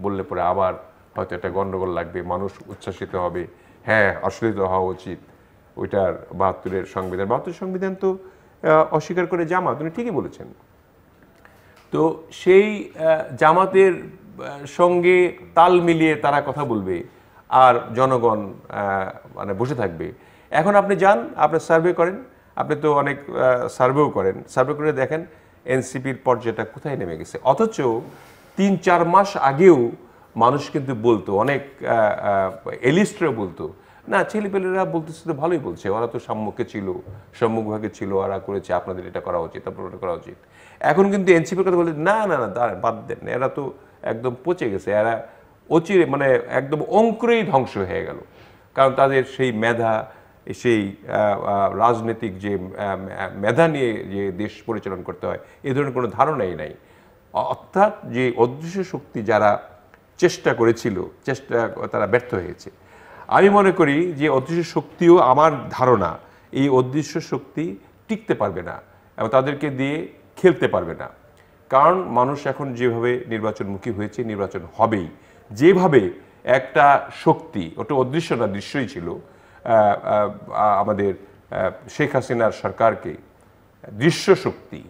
বললে পরে আবার হয়তো একটা গন্ডগোল লাগবে, মানুষ উচ্ছ্বাসিত হবে, হ্যাঁ আশ্রিত হওয়া উচিত ওইটার ৭২-এর সংবিধান। ৭২ সংবিধান তো অস্বীকার করে জামাত, তুমি ঠিকই বলেছেন। তো সেই জামাতের সঙ্গে তাল মিলিয়ে তারা কথা বলবে আর জনগণ মানে বসে থাকবে। এখন আপনি যান, আপনি সার্ভে করেন, আপনি তো অনেক সার্ভেও করেন, সার্ভে করে দেখেন এনসিপির পর্যায়টা কোথায় নেমে গেছে। অথচ ৩-৪ মাস আগেও মানুষ কিন্তু বলতো, অনেক এলিস্টরা বলতো, না ছেলেপেলেরা বলতেছে তো ভালোই বলছে, ওরা তো সম্মুখভাগে ছিল, ওরা করেছে, আপনাদের এটা করা উচিত, আপনার এটা করা উচিত। এখন কিন্তু এনসিপির কথা বলে না না না বাদ দেন, এরা তো একদম পচে গেছে, এরা অচিরে মানে একদম অঙ্কুরেই ধ্বংস হয়ে গেল। কারণ তাদের সেই মেধা, সেই রাজনৈতিক যে মেধা নিয়ে যে দেশ পরিচালনা করতে হয় এই ধরনের কোনো ধারণাই নাই। অর্থাৎ যে অদৃশ্য শক্তি যারা চেষ্টা করেছিল, তারা ব্যর্থ হয়েছে। আমি মনে করি যে অদৃশ্য শক্তিও, আমার ধারণা, এই অদৃশ্য শক্তি টিকতে পারবে না এবং তাদেরকে দিয়ে খেলতে পারবে না। কারণ মানুষ এখন যেভাবে নির্বাচনমুখী হয়েছে, নির্বাচন হবেই। যেভাবে একটা শক্তি, ওটা অদৃশ্য না, দৃশ্যই ছিল, আমাদের শেখ হাসিনার সরকারকে দৃশ্য শক্তি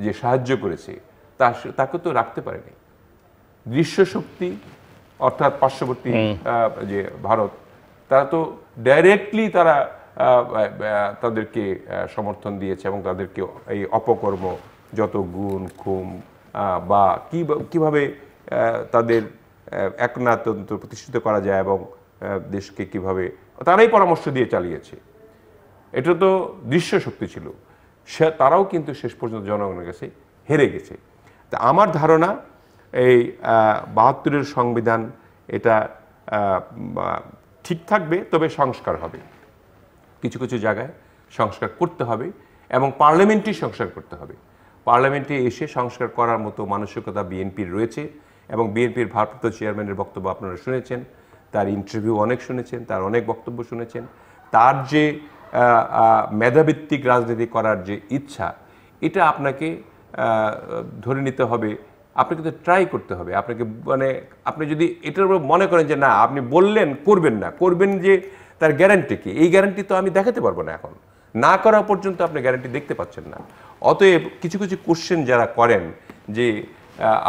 যে সাহায্য করেছে তাকে তো রাখতে পারেনি। দৃশ্য শক্তি অর্থাৎ পার্শ্ববর্তী যে ভারত, তারা তো ডাইরেক্টলি তাদেরকে সমর্থন দিয়েছে এবং তাদেরকে এই অপকর্ম, যত গুণ খুম বা কিভাবে তাদের একনায়কতন্ত্র প্রতিষ্ঠিত করা যায় এবং দেশকে কিভাবে, তারাই পরামর্শ দিয়ে চালিয়েছে। এটা তো দৃশ্য শক্তি ছিল। তারাও কিন্তু শেষ পর্যন্ত জনগণের কাছে হেরে গেছে। তা আমার ধারণা এই ৭২-এর সংবিধান এটা ঠিক থাকবে, তবে সংস্কার হবে, কিছু কিছু জায়গায় সংস্কার করতে হবে এবং পার্লামেন্টই সংস্কার করতে হবে। পার্লামেন্টে এসে সংস্কার করার মতো মানসিকতা বিএনপির রয়েছে এবং বিএনপির ভারপ্রাপ্ত চেয়ারম্যানের বক্তব্য আপনারা শুনেছেন, তার ইন্টারভিউ অনেক শুনেছেন, তার অনেক বক্তব্য শুনেছেন। তার যে মেধাভিত্তিক রাজনীতি করার যে ইচ্ছা, এটা আপনাকে ধরে নিতে হবে, আপনাকে তো ট্রাই করতে হবে। আপনাকে মানে আপনি যদি এটার উপর মনে করেন যে না আপনি বললেন করবেন না, করবেন যে তার গ্যারান্টি কি, এই গ্যারান্টি তো আমি দেখাতে পারবো না। এখন না করা পর্যন্ত আপনি গ্যারান্টি দেখতে পাচ্ছেন না। অতএব কিছু কিছু কোশ্চেন যারা করেন যে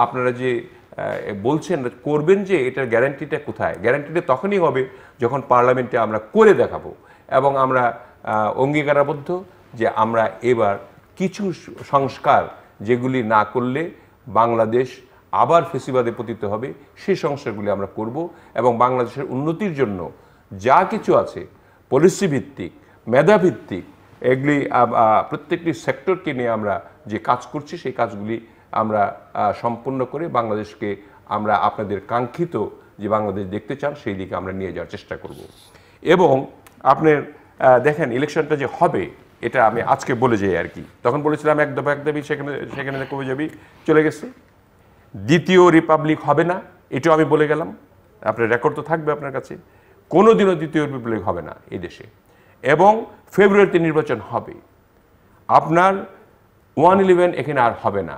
আপনারা যে বলছেন করবেন, যে এটার গ্যারান্টিটা কোথায়? গ্যারান্টিটা তখনই হবে যখন পার্লামেন্টে আমরা করে দেখাবো এবং আমরা অঙ্গীকারাবদ্ধ যে আমরা এবার কিছু সংস্কার যেগুলি না করলে বাংলাদেশ আবার ফেসিবাদে পতিত হবে, সেই সংস্কারগুলি আমরা করব এবং বাংলাদেশের উন্নতির জন্য যা কিছু আছে পলিসি ভিত্তিক, মেধাভিত্তিক, এগুলি প্রত্যেকটি সেক্টরকে নিয়ে আমরা যে কাজ করছি সেই কাজগুলি আমরা সম্পূর্ণ করে বাংলাদেশকে আমরা আপনাদের কাঙ্ক্ষিত যে বাংলাদেশ দেখতে চান সেই দিকে আমরা নিয়ে যাওয়ার চেষ্টা করব। এবং আপনার দেখেন ইলেকশনটা যে হবে এটা আমি আজকে বলে যাই আর কি, তখন বলেছিলাম এক দফা সেখানে কবে যাবি চলে গেছে। দ্বিতীয় রিপাবলিক হবে না, এটাও আমি বলে গেলাম, আপনার রেকর্ড তো থাকবে আপনার কাছে। কোনো দিনও দ্বিতীয় রিপাবলিক হবে না এই দেশে। এবং ফেব্রুয়ারিতে নির্বাচন হবে, আপনার 111 এখানে আর হবে না,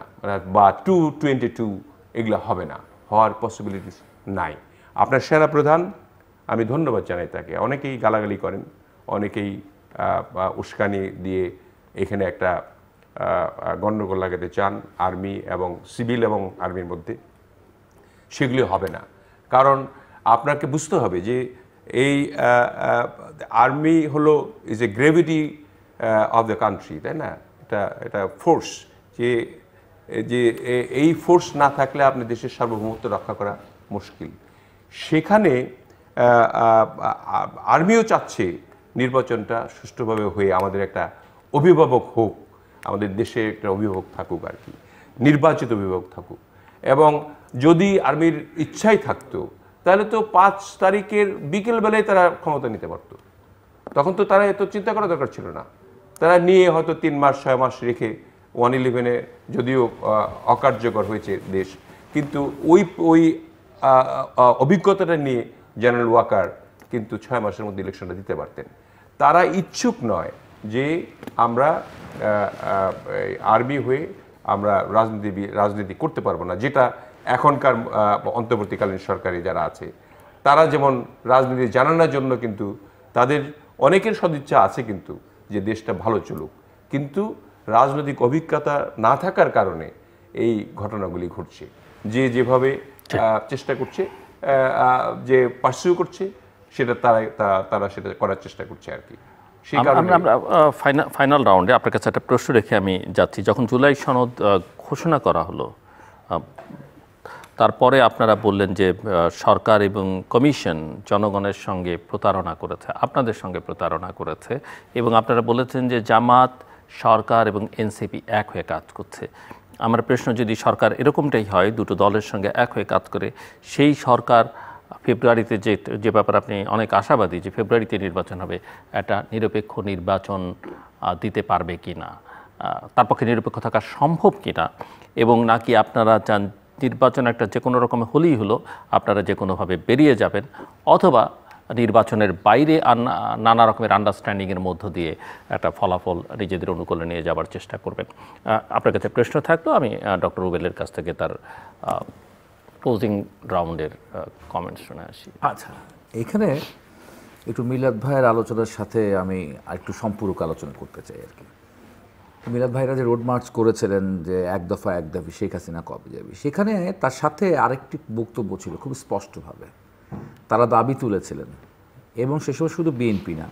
বা 222 এগুলো হবে না, হওয়ার পসিবিলিটিস নাই। আপনার সেনাপ্রধান, আমি ধন্যবাদ জানাই তাকে, অনেকেই গালাগালি করেন, অনেকেই উস্কানি দিয়ে এখানে একটা গণ্ডগোল লাগাতে চান আর্মি এবং সিভিল এবং আর্মির মধ্যে, সেগুলি হবে না। কারণ আপনাকে বুঝতে হবে যে এই আর্মি হলো is a gravity of the country, তাই না? এটা ফোর্স, যে এই ফোর্স না থাকলে আপনি দেশের সার্বভৌমত্ব রক্ষা করা মুশকিল। সেখানে আর্মিও চাচ্ছে নির্বাচনটা সুষ্ঠুভাবে হয়ে আমাদের একটা অভিভাবক হোক, আমাদের দেশে একটা অভিভাবক থাকুক আর কি, নির্বাচিত অভিভাবক থাকুক। এবং যদি আর্মির ইচ্ছাই থাকতো তাহলে তো 5 তারিখের বিকেলবেলায় তারা ক্ষমতা নিতে পারতো। তখন তো তারা এত চিন্তা করা দরকার ছিল না। তারা নিয়ে হয়তো 3 মাস 6 মাস রেখে 111-এ যদিও অকার্যকর হয়েছে দেশ, কিন্তু ওই অভিজ্ঞতাটা নিয়ে জেনারেল ওয়াকার কিন্তু 6 মাসের মধ্যে ইলেকশনটা দিতে পারতেন। তারা ইচ্ছুক নয় যে আমরা আর্মি হয়ে আমরা রাজনীতি করতে পারবো না, যেটা এখনকার অন্তর্বর্তীকালীন সরকারে যারা আছে তারা যেমন রাজনীতি জানানোর জন্য কিন্তু তাদের অনেকের সদিচ্ছা আছে কিন্তু যে দেশটা ভালো চলুক, কিন্তু রাজনৈতিক অভিজ্ঞতা না থাকার কারণে এই ঘটনাগুলি ঘটছে। যে যেভাবে চেষ্টা করছে, যে পার্সিউ করছে, সেটা তারা সেটা করার চেষ্টা করছে আর কি। সেই কারণে আমরা ফাইনাল রাউন্ডে আপনার কাছে একটা প্রশ্ন রেখে আমি যাচ্ছি। যখন জুলাই সনদ ঘোষণা করা হলো, তারপরে আপনারা বললেন যে সরকার এবং কমিশন জনগণের সঙ্গে প্রতারণা করেছে, আপনাদের সঙ্গে প্রতারণা করেছে, এবং আপনারা বলেছেন যে জামাত, সরকার এবং এনসিপি এক হয়ে কাজ করছে। আমার প্রশ্ন, যদি সরকার এরকমটাই হয়, দুটো দলের সঙ্গে এক হয়ে কাজ করে, সেই সরকার ফেব্রুয়ারিতে যে ব্যাপার আপনি অনেক আশাবাদী যে ফেব্রুয়ারিতে নির্বাচন হবে, একটা নিরপেক্ষ নির্বাচন দিতে পারবে কি না, তার পক্ষে নিরপেক্ষ থাকা সম্ভব কি না, এবং নাকি আপনারা চান নির্বাচন একটা যে কোনো রকমে হলেই হলো, আপনারা যে কোনোভাবে বেরিয়ে যাবেন, অথবা নির্বাচনের বাইরে নানা রকমের আন্ডারস্ট্যান্ডিংয়ের মধ্য দিয়ে একটা ফলাফল নিজেদের অনুকূলে নিয়ে যাওয়ার চেষ্টা করবেন? আপনার কাছে প্রশ্ন থাকলো, আমি ডক্টর রুবেলের কাছ থেকে তার ক্লোজিং রাউন্ডের কমেন্টস শুনে আসি। আচ্ছা, এখানে একটু মিলাদ ভাইয়ের আলোচনার সাথে আমি একটু সম্পূরক আলোচনা করতে চাই আর কি। মিলাদ ভাইরা যে রোড মার্চ করেছিলেন যে এক দফা এক দাবি, শেখ হাসিনা কবে যাবে, সেখানে তার সাথে আরেকটি বক্তব্য ছিল খুব স্পষ্টভাবে। তারা দাবি তুলেছিলেন, এবং সে সময় শুধু বিএনপি না,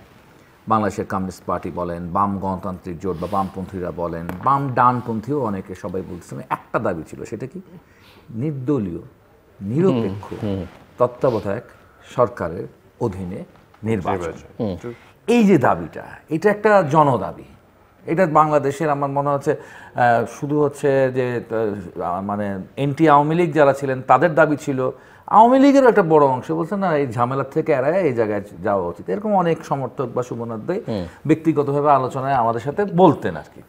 বাংলাদেশের কমিউনিস্ট পার্টি বলেন, বাম গণতান্ত্রিক জোট বা বামপন্থীরা বলেন, বাম ডানপন্থীও অনেকে সবাই বলছিলেন একটা দাবি ছিল, সেটা কি? নির্দলীয় নিরপেক্ষ তত্ত্বাবধায়ক সরকারের অধীনে নির্বাচন। এই যে দাবিটা, এটা একটা জনদাবি। এটা বাংলাদেশের আমার মনে হচ্ছে শুধু হচ্ছে যে মানে এনটি আওয়ামী লীগ যারা ছিলেন তাদের দাবি ছিল, আওয়ামী লীগের একটা বড় অংশ বলছে না, এই ঝামেলার থেকে এড়ায় এই জায়গায় যাওয়া উচিত। এরকম অনেক সমর্থক বা শুভনার্থী ব্যক্তিগতভাবে আলোচনায় আমাদের সাথে বলতেন আর কি।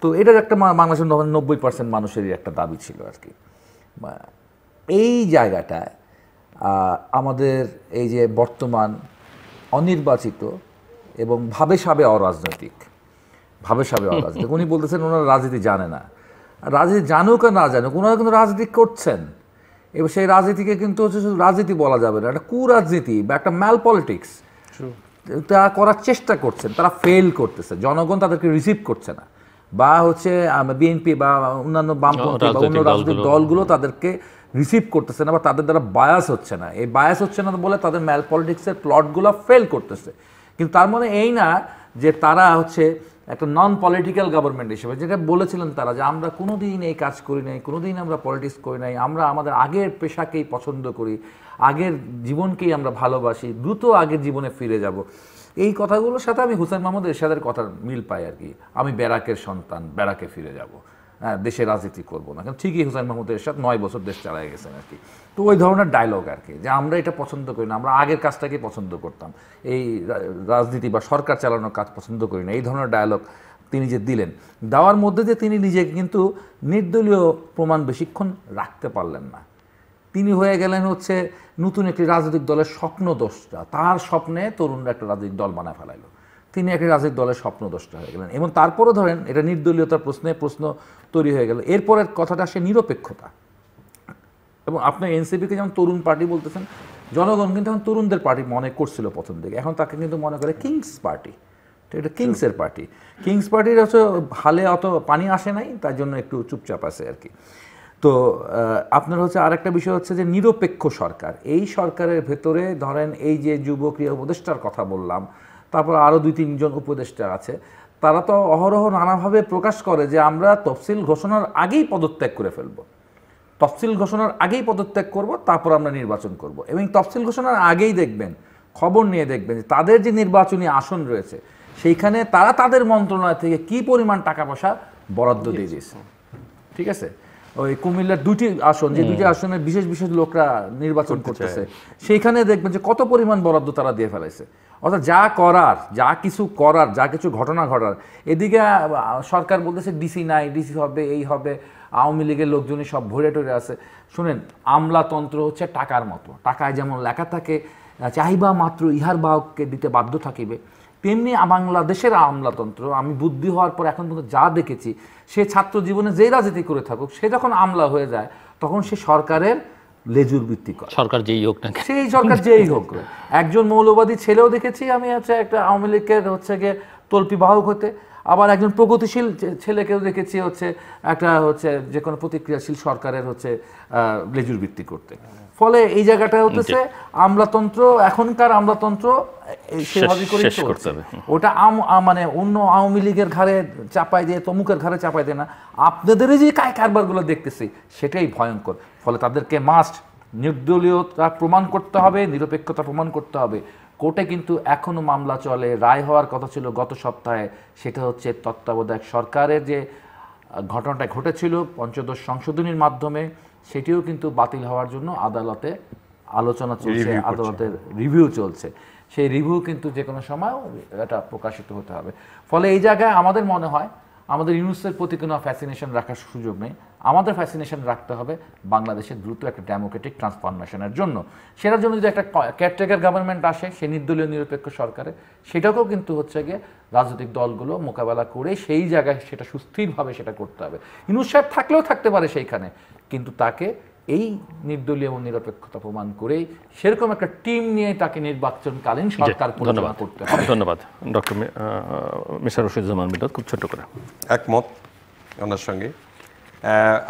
তো এটার একটা বাংলাদেশের 90% মানুষেরই একটা দাবি ছিল আর কি। এই জায়গাটায় আমাদের এই যে বর্তমান অনির্বাচিত এবং ভাবে সাবে অরাজনৈতিক, উনি বলতেছেন ওনারা রাজনীতি জানে না। রাজনীতি জানুক আর না জানুক, ওনারা কিন্তু রাজনীতি করছেন, এবার সেই রাজনীতিকে কিন্তু হচ্ছে শুধু রাজনীতি বলা যাবে না, একটা কুরাজনীতি বা একটা ম্যাল পলিটিক্স তারা করার চেষ্টা করছেন, তারা ফেল করতেছে, জনগণ তাদেরকে রিসিভ করছে না, বা হচ্ছে বিএনপি বা অন্যান্য বামপন্থী বা অন্য রাজনৈতিক দলগুলো তাদেরকে রিসিভ করতেছে না, বা তাদের দ্বারা বায়াস হচ্ছে না। এই বায়াস হচ্ছে না বলে তাদের ম্যাল পলিটিক্সের প্লটগুলো ফেল করতেছে। কিন্তু তার মানে এই না যে তারা হচ্ছে একটা নন পলিটিক্যাল গভর্নমেন্ট হিসেবে, যেটা বলেছিলেন তারা, যে আমরা কোনোদিন এই কাজ করি নাই, কোনোদিন আমরা পলিটিক্স করি নাই, আমরা আমাদের আগের পেশাকেই পছন্দ করি, আগের জীবনকেই আমরা ভালোবাসি, দ্রুত আগের জীবনে ফিরে যাব। এই কথাগুলোর সাথে আমি হুসেইন মাহমুদ এরশাদের কথার মিল পাই আর কি। আমি ব্যারাকের সন্তান, ব্যারাকে ফিরে যাব, হ্যাঁ, দেশে রাজনীতি করবো না। কারণ ঠিকই হুসেইন মাহমুদ এরশাদ 9 বছর দেশ চালায় গেছেন আর কি। তো ওই ধরনের ডায়লগ আর কি, যে আমরা এটা পছন্দ করি না, আমরা আগের কাজটাকে পছন্দ করতাম, এই রাজনীতি বা সরকার চালানোর কাজ পছন্দ করি না, এই ধরনের ডায়লগ তিনি যে দিলেন, দেওয়ার মধ্যে দিয়ে তিনি নিজেকে কিন্তু নির্দলীয় প্রমাণ বেশিক্ষণ রাখতে পারলেন না। তিনি হয়ে গেলেন হচ্ছে নতুন একটি রাজনৈতিক দলের স্বপ্নদ্রষ্টা। তার স্বপ্নে তরুণরা একটা রাজনৈতিক দল বানায় ফেলাইলো, তিনি একটি রাজনৈতিক দলের স্বপ্নদ্রষ্টা হয়ে গেলেন। এবং তারপরও ধরেন এটা নির্দলীয়তার প্রশ্ন তৈরি হয়ে গেল। এরপরের কথাটা আসে নিরপেক্ষতা। এবং আপনি এনসিপিকে যেমন তরুণ পার্টি বলতেছেন, জনগণ কিন্তু এখন তরুণদের পার্টি মনে করছিল প্রথম দিকে, এখন তাকে কিন্তু মনে করে কিংস পার্টি। এটা কিংসের পার্টি। কিংস পার্টির হচ্ছে হালে অত পানি আসে নাই, তার জন্য একটু চুপচাপ আছে আর কি। তো আপনার হচ্ছে আরেকটা বিষয় হচ্ছে যে নিরপেক্ষ সরকার, এই সরকারের ভেতরে ধরেন এই যে যুব ক্রিয়া উপদেষ্টার কথা বললাম, তারপর আরও 2-3 জন উপদেষ্টা আছে, তারা তো অহরহ নানাভাবে প্রকাশ করে যে আমরা তফসিল ঘোষণার আগেই পদত্যাগ করে ফেলবো, তফসিল ঘোষণার আগেই পদত্যাগ করব, তারপর আমরা নির্বাচন করব। এবং তফসিল ঘোষণার আগেই দেখবেন, খবর নিয়ে দেখবেন যে তাদের যে নির্বাচনী আসন রয়েছে সেইখানে তারা তাদের মন্ত্রণালয় থেকে কি পরিমাণ টাকা পয়সা বরাদ্দ দিয়ে দিয়েছে। ঠিক আছে, ওই কুমিল্লার 2টি আসন, যে 2টি আসনের বিশেষ বিশেষ লোকরা নির্বাচন করতেছে, সেইখানে দেখবেন যে কত পরিমাণ বরাদ্দ তারা দিয়ে ফেলাইছে। অর্থাৎ যা করার, যা কিছু ঘটনা ঘটার, এদিকে সরকার বলতেছে ডিসি নাই, ডিসি হবে, এই হবে, আওয়ামী লীগের লোকজনই সব ভরে টরে আছে। শুনেন, আমলাতন্ত্র হচ্ছে টাকার মতো, টাকায় যেমন লেখা থাকে চাহিবা মাত্র ইহার বাহককে দিতে বাধ্য থাকিবে, তেমনি বাংলাদেশের আমলাতন্ত্র, আমি বুদ্ধি হওয়ার পর এখন পর্যন্ত যা দেখেছি, সে ছাত্র জীবনে যেই রাজনীতি করে থাকুক, সে যখন আমলা হয়ে যায় তখন সে সরকারের লেজুর ভিত্তি করে, সরকার যেই হোক না, সেই সরকার যেই হোক। একজন মৌলবাদী ছেলেও দেখেছি আমি, হচ্ছে একটা আওয়ামী লীগের হচ্ছে গিয়ে তল্পি বাহক হতে, আবার একজন প্রগতিশীল ছেলেকেও দেখেছি হচ্ছে একটা হচ্ছে যে কোনো প্রতিক্রিয়াশীল সরকারের হচ্ছে লেজুর ভিত্তি করতে। ফলে এই জায়গাটা হচ্ছে আমলাতন্ত্র, এখনকার আমলাতন্ত্র সেভাবে করে চলছে। ওটা মানে অন্য আওয়ামী লীগের ঘাড়ে চাপাই দিয়ে, তমুকের ঘাড়ে চাপাই দেয় না, আপনাদের যে কারবারগুলো দেখতেছি সেটাই ভয়ঙ্কর। ফলে তাদেরকে মাস্ট নির্দলীয়তা প্রমাণ করতে হবে, নিরপেক্ষতা প্রমাণ করতে হবে। কোর্টে কিন্তু এখনো মামলা চলে, রায় হওয়ার কথা ছিল গত সপ্তাহে, সেটা হচ্ছে তত্ত্বাবধায়ক সরকারের যে ঘটনাটা ঘটেছিল পঞ্চদশ সংশোধনীর মাধ্যমে, সেটিও কিন্তু বাতিল হওয়ার জন্য আদালতে আলোচনা চলছে, আদালতের রিভিউ চলছে। সেই রিভিউ কিন্তু যে কোনো সময় এটা প্রকাশিত হতে হবে। ফলে এই জায়গায় আমাদের মনে হয় আমাদের ইউনুসের প্রতি কোনো ফ্যাসিনেশন রাখার সুযোগ নেই, আমাদের ফ্যাসিনেশন রাখতে হবে বাংলাদেশের দ্রুত একটা ডেমোক্রেটিক ট্রান্সফরমেশনের জন্য। সেটার জন্য যদি একটা কেয়ারটেকার গভর্নমেন্ট আসে, সে নির্দলীয় নিরপেক্ষ সরকারে, সেটাকেও কিন্তু হচ্ছে গিয়ে রাজনৈতিক দলগুলো মোকাবেলা করে সেই জায়গায় সেটা সুস্থিরভাবে সেটা করতে হবে। ইউনুস সাহেব থাকলেও থাকতে পারে সেইখানে, কিন্তু তাকে এই নির্দলীয় এবং নিরপেক্ষতা প্রমাণ করেই সেরকম একটা টিম নিয়ে তাকে নির্বাচনকালীন সরকার পরিচালনা করতে হবে। ধন্যবাদ ডক্টর মিস্টার রশিদুজ্জামান মিল্লাত, খুব ছোট করে একমত ওনার সঙ্গে।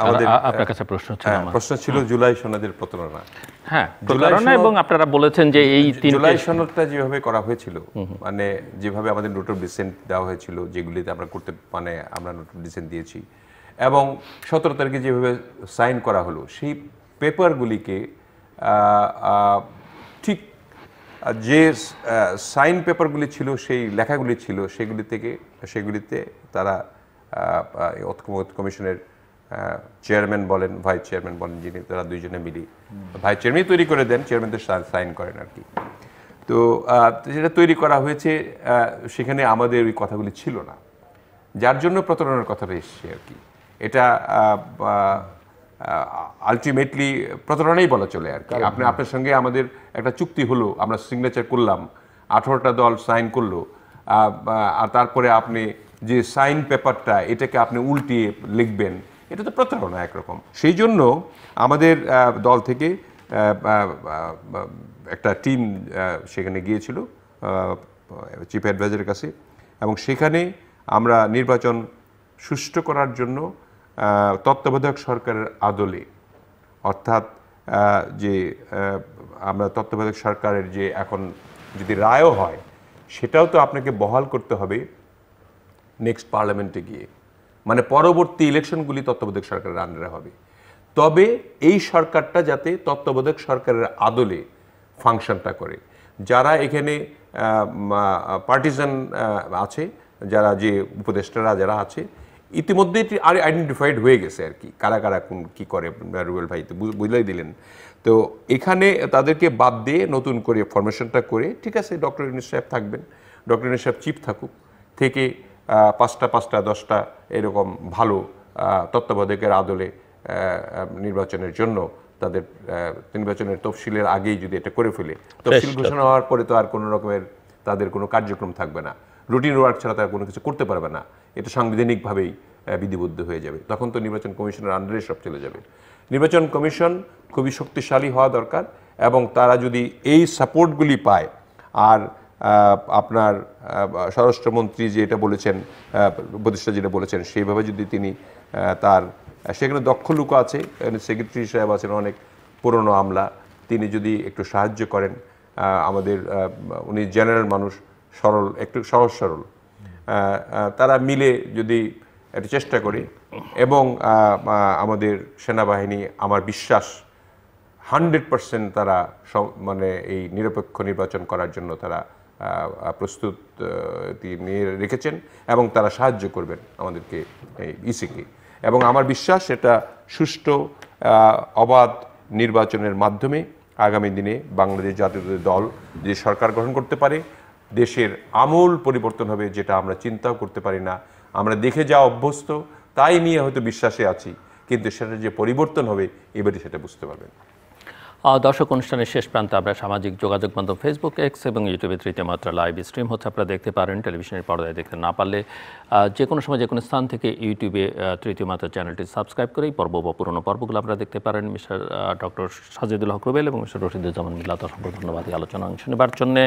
আমাদের আপনার কাছে প্রশ্ন ছিল জুলাই সনদের প্রতারণা। হ্যাঁ, প্রতারণা, এবং আপনারা বলেছেন যে এই জুলাই সনদটা যেভাবে করা হয়েছিল, মানে যেভাবে আমাদের নোট অফ ডিসেন্ট দেওয়া হয়েছিল, যেগুলিতে আমরা আমরা নোট অফ ডিসেন্ট দিয়েছি, এবং 17 তারিখে যেভাবে সাইন করা হলো, সেই পেপারগুলিকে ঠিক যে সাইন পেপারগুলি ছিল, সেই লেখাগুলি ছিল, সেগুলিতে তারা ঐক্যমত্য কমিশনের চেয়ারম্যান বলেন, ভাইস চেয়ারম্যান বলেন, যিনি, তারা দুইজনে মিলি ভাইস চেয়ারম্যানই তৈরি করে দেন, চেয়ারম্যান তো সাইন করেন আর কি। তো যেটা তৈরি করা হয়েছে সেখানে আমাদের ওই কথাগুলি ছিল না, যার জন্য প্রতারণার কথাটা এসছে আর কি। এটা আলটিমেটলি প্রতারণাই বলা চলে আর কি। আপনার সঙ্গে আমাদের একটা চুক্তি হলো, আমরা সিগনেচার করলাম, 18টা দল সাইন করলো, আর তারপরে আপনি যে সাইন পেপারটা, এটাকে আপনি উল্টিয়ে লিখবেন, এটা তো প্রতারণা একরকম। সেই জন্য আমাদের দল থেকে একটা টিম সেখানে গিয়েছিল চিফ অ্যাডভাইজারের কাছে, এবং সেখানে আমরা নির্বাচন সুষ্ঠু করার জন্য তত্ত্বাবধায়ক সরকারের আদলে, অর্থাৎ যে আমরা তত্ত্বাবধায়ক সরকারের যে এখন যদি রায়ও হয়, সেটাও তো আপনাকে বহাল করতে হবে নেক্সট পার্লামেন্টে গিয়ে, মানে পরবর্তী ইলেকশনগুলি তত্ত্বাবধায়ক সরকারের আন্ডারে হবে। তবে এই সরকারটা যাতে তত্ত্বাবধায়ক সরকারের আদলে ফাংশনটা করে, যারা এখানে পার্টিজান আছে, যারা যে উপদেষ্টারা যারা আছে, ইতিমধ্যে আইডেন্টিফাইড হয়ে গেছে আর কি, কারা কারা কোন কী করে, রুবেল ভাই তো বুঝলাই দিলেন। তো এখানে তাদেরকে বাদ দিয়ে নতুন করে ফরমেশনটা করে, ঠিক আছে, ডক্টর ইউনুস সাহেব থাকবেন, ডক্টর ইউনুস সাহেব চিফ থাকুক, থেকে 5টা 10টা এরকম ভালো তত্ত্বাবধায়কের আদলে নির্বাচনের জন্য তাদের নির্বাচনের তফসিলের আগেই যদি এটা করে ফেলে, তফসিল ঘোষণা হওয়ার পরে তো আর কোনো রকমের তাদের কোনো কার্যক্রম থাকবে না, রুটিন ওয়ার্ক ছাড়া তারা কোনো কিছু করতে পারবে না, এটা সাংবিধানিকভাবেই বিধিবদ্ধ হয়ে যাবে। তখন তো নির্বাচন কমিশনের আন্ডারে সব চলে যাবে। নির্বাচন কমিশন খুবই শক্তিশালী হওয়া দরকার, এবং তারা যদি এই সাপোর্টগুলি পায়, আর আপনার স্বরাষ্ট্রমন্ত্রী যেটা বলেছেন, উপদেষ্টা যেটা বলেছেন, সেইভাবে যদি তিনি তার সেখানে দক্ষ লোক আছে, সেক্রেটারি সাহেব আছেন অনেক পুরনো আমলা, তিনি যদি একটু সাহায্য করেন, আমাদের উনি জেনারেল মানুষ, সরল, একটু সহজ সরল, তারা মিলে যদি একটু চেষ্টা করি এবং আমাদের সেনাবাহিনী, আমার বিশ্বাস 100% তারা মানে এই নিরপেক্ষ নির্বাচন করার জন্য তারা প্রস্তুতি নিয়ে রেখেছেন এবং তারা সাহায্য করবেন আমাদেরকে, এই ইসিকে। এবং আমার বিশ্বাস এটা সুষ্ঠু অবাধ নির্বাচনের মাধ্যমে আগামী দিনে বাংলাদেশ জাতীয়তাবাদী দল যে সরকার গঠন করতে পারে, দেশের আমূল পরিবর্তন হবে, যেটা আমরা চিন্তাও করতে পারি না। আমরা দেখে যা অভ্যস্ত তাই নিয়ে হয়তো বিশ্বাসে আছি, কিন্তু সেটা যে পরিবর্তন হবে এবারে সেটা বুঝতে পারবেন। দর্শক, অনুষ্ঠানের শেষ প্রান্তে আমরা সামাজিক যোগাযোগ মাধ্যম ফেসবুক, এক্স এবং ইউটিউবে তৃতীয় মাত্রা লাইভ স্ট্রিম হচ্ছে, আপনারা দেখতে পারেন। টেলিভিশনের পর্দায় দেখতে না পারলে যে কোনো সময় যে কোনো স্থান থেকে ইউটিউবে তৃতীয় মাত্রা চ্যানেলটি সাবস্ক্রাইব করেই পর্ব বা পুরনো পর্বগুলো আপনারা দেখতে পারেন। মিস্টার ডক্টর সাজিদুল হক রুবেল এবং মিস্টার রশিদুজ্জামান মিল্লাত, অসংখ্য ধন্যবাদ এই আলোচনা অংশ নেবার জন্যে।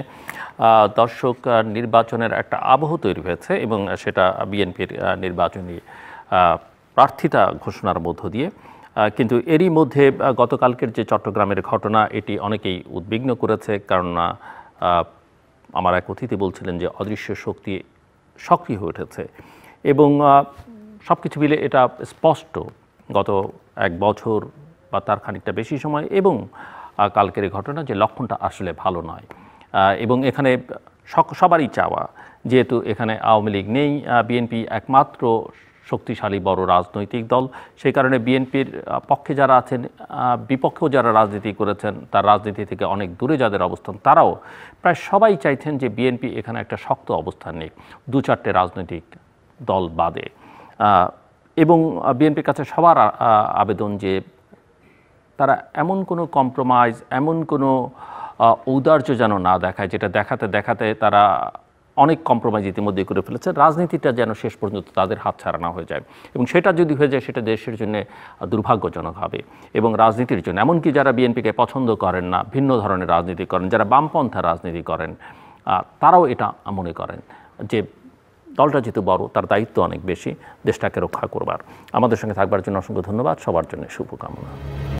দর্শক, নির্বাচনের একটা আবহ তৈরি হয়েছে এবং সেটা বিএনপির নির্বাচনী প্রার্থিতা ঘোষণার মধ্য দিয়ে। কিন্তু এরই মধ্যে গতকালকের যে চট্টগ্রামের ঘটনা, এটি অনেকেই উদ্বিগ্ন করেছে, কারণ আমার এক অতিথি বলছিলেন যে অদৃশ্য শক্তি সক্রিয় হয়ে উঠেছে এবং সব কিছু মিলে এটা স্পষ্ট গত এক বছর বা তার খানিকটা বেশি সময় এবং কালকের এই ঘটনা যে লক্ষণটা আসলে ভালো নয়। এবং এখানে সবারই চাওয়া, যেহেতু এখানে আওয়ামী লীগ নেই, বিএনপি একমাত্র শক্তিশালী বড় রাজনৈতিক দল, সেই কারণে বিএনপির পক্ষে যারা আছেন, বিপক্ষেও যারা রাজনীতি করেছেন, তার রাজনীতি থেকে অনেক দূরে যাদের অবস্থান, তারাও প্রায় সবাই চাইছেন যে বিএনপি এখানে একটা শক্ত অবস্থান নিক, 2-4টে রাজনৈতিক দল বাদে। এবং বিএনপির কাছে সবার আবেদন যে তারা এমন কোনো কম্প্রোমাইজ, এমন কোনো ঔদার্য যেন না দেখায়, যেটা দেখাতে দেখাতে তারা অনেক কম্প্রোমাইজ ইতিমধ্যে করে ফেলেছে। রাজনীতিটা যেন শেষ পর্যন্ত তাদের হাতছাড়া না হয়ে যায়, এবং সেটা যদি হয়ে যায় সেটা দেশের জন্য দুর্ভাগ্যজনক হবে এবং রাজনীতির জন্য। এমনকি যারা বিএনপিকে পছন্দ করেন না, ভিন্ন ধরনের রাজনীতি করেন, যারা বামপন্থা রাজনীতি করেন, তারাও এটা মনে করেন যে দলটা যেহেতু বড়, তার দায়িত্ব অনেক বেশি দেশটাকে রক্ষা করবার। আমাদের সঙ্গে থাকবার জন্য অসংখ্য ধন্যবাদ, সবার জন্য শুভকামনা।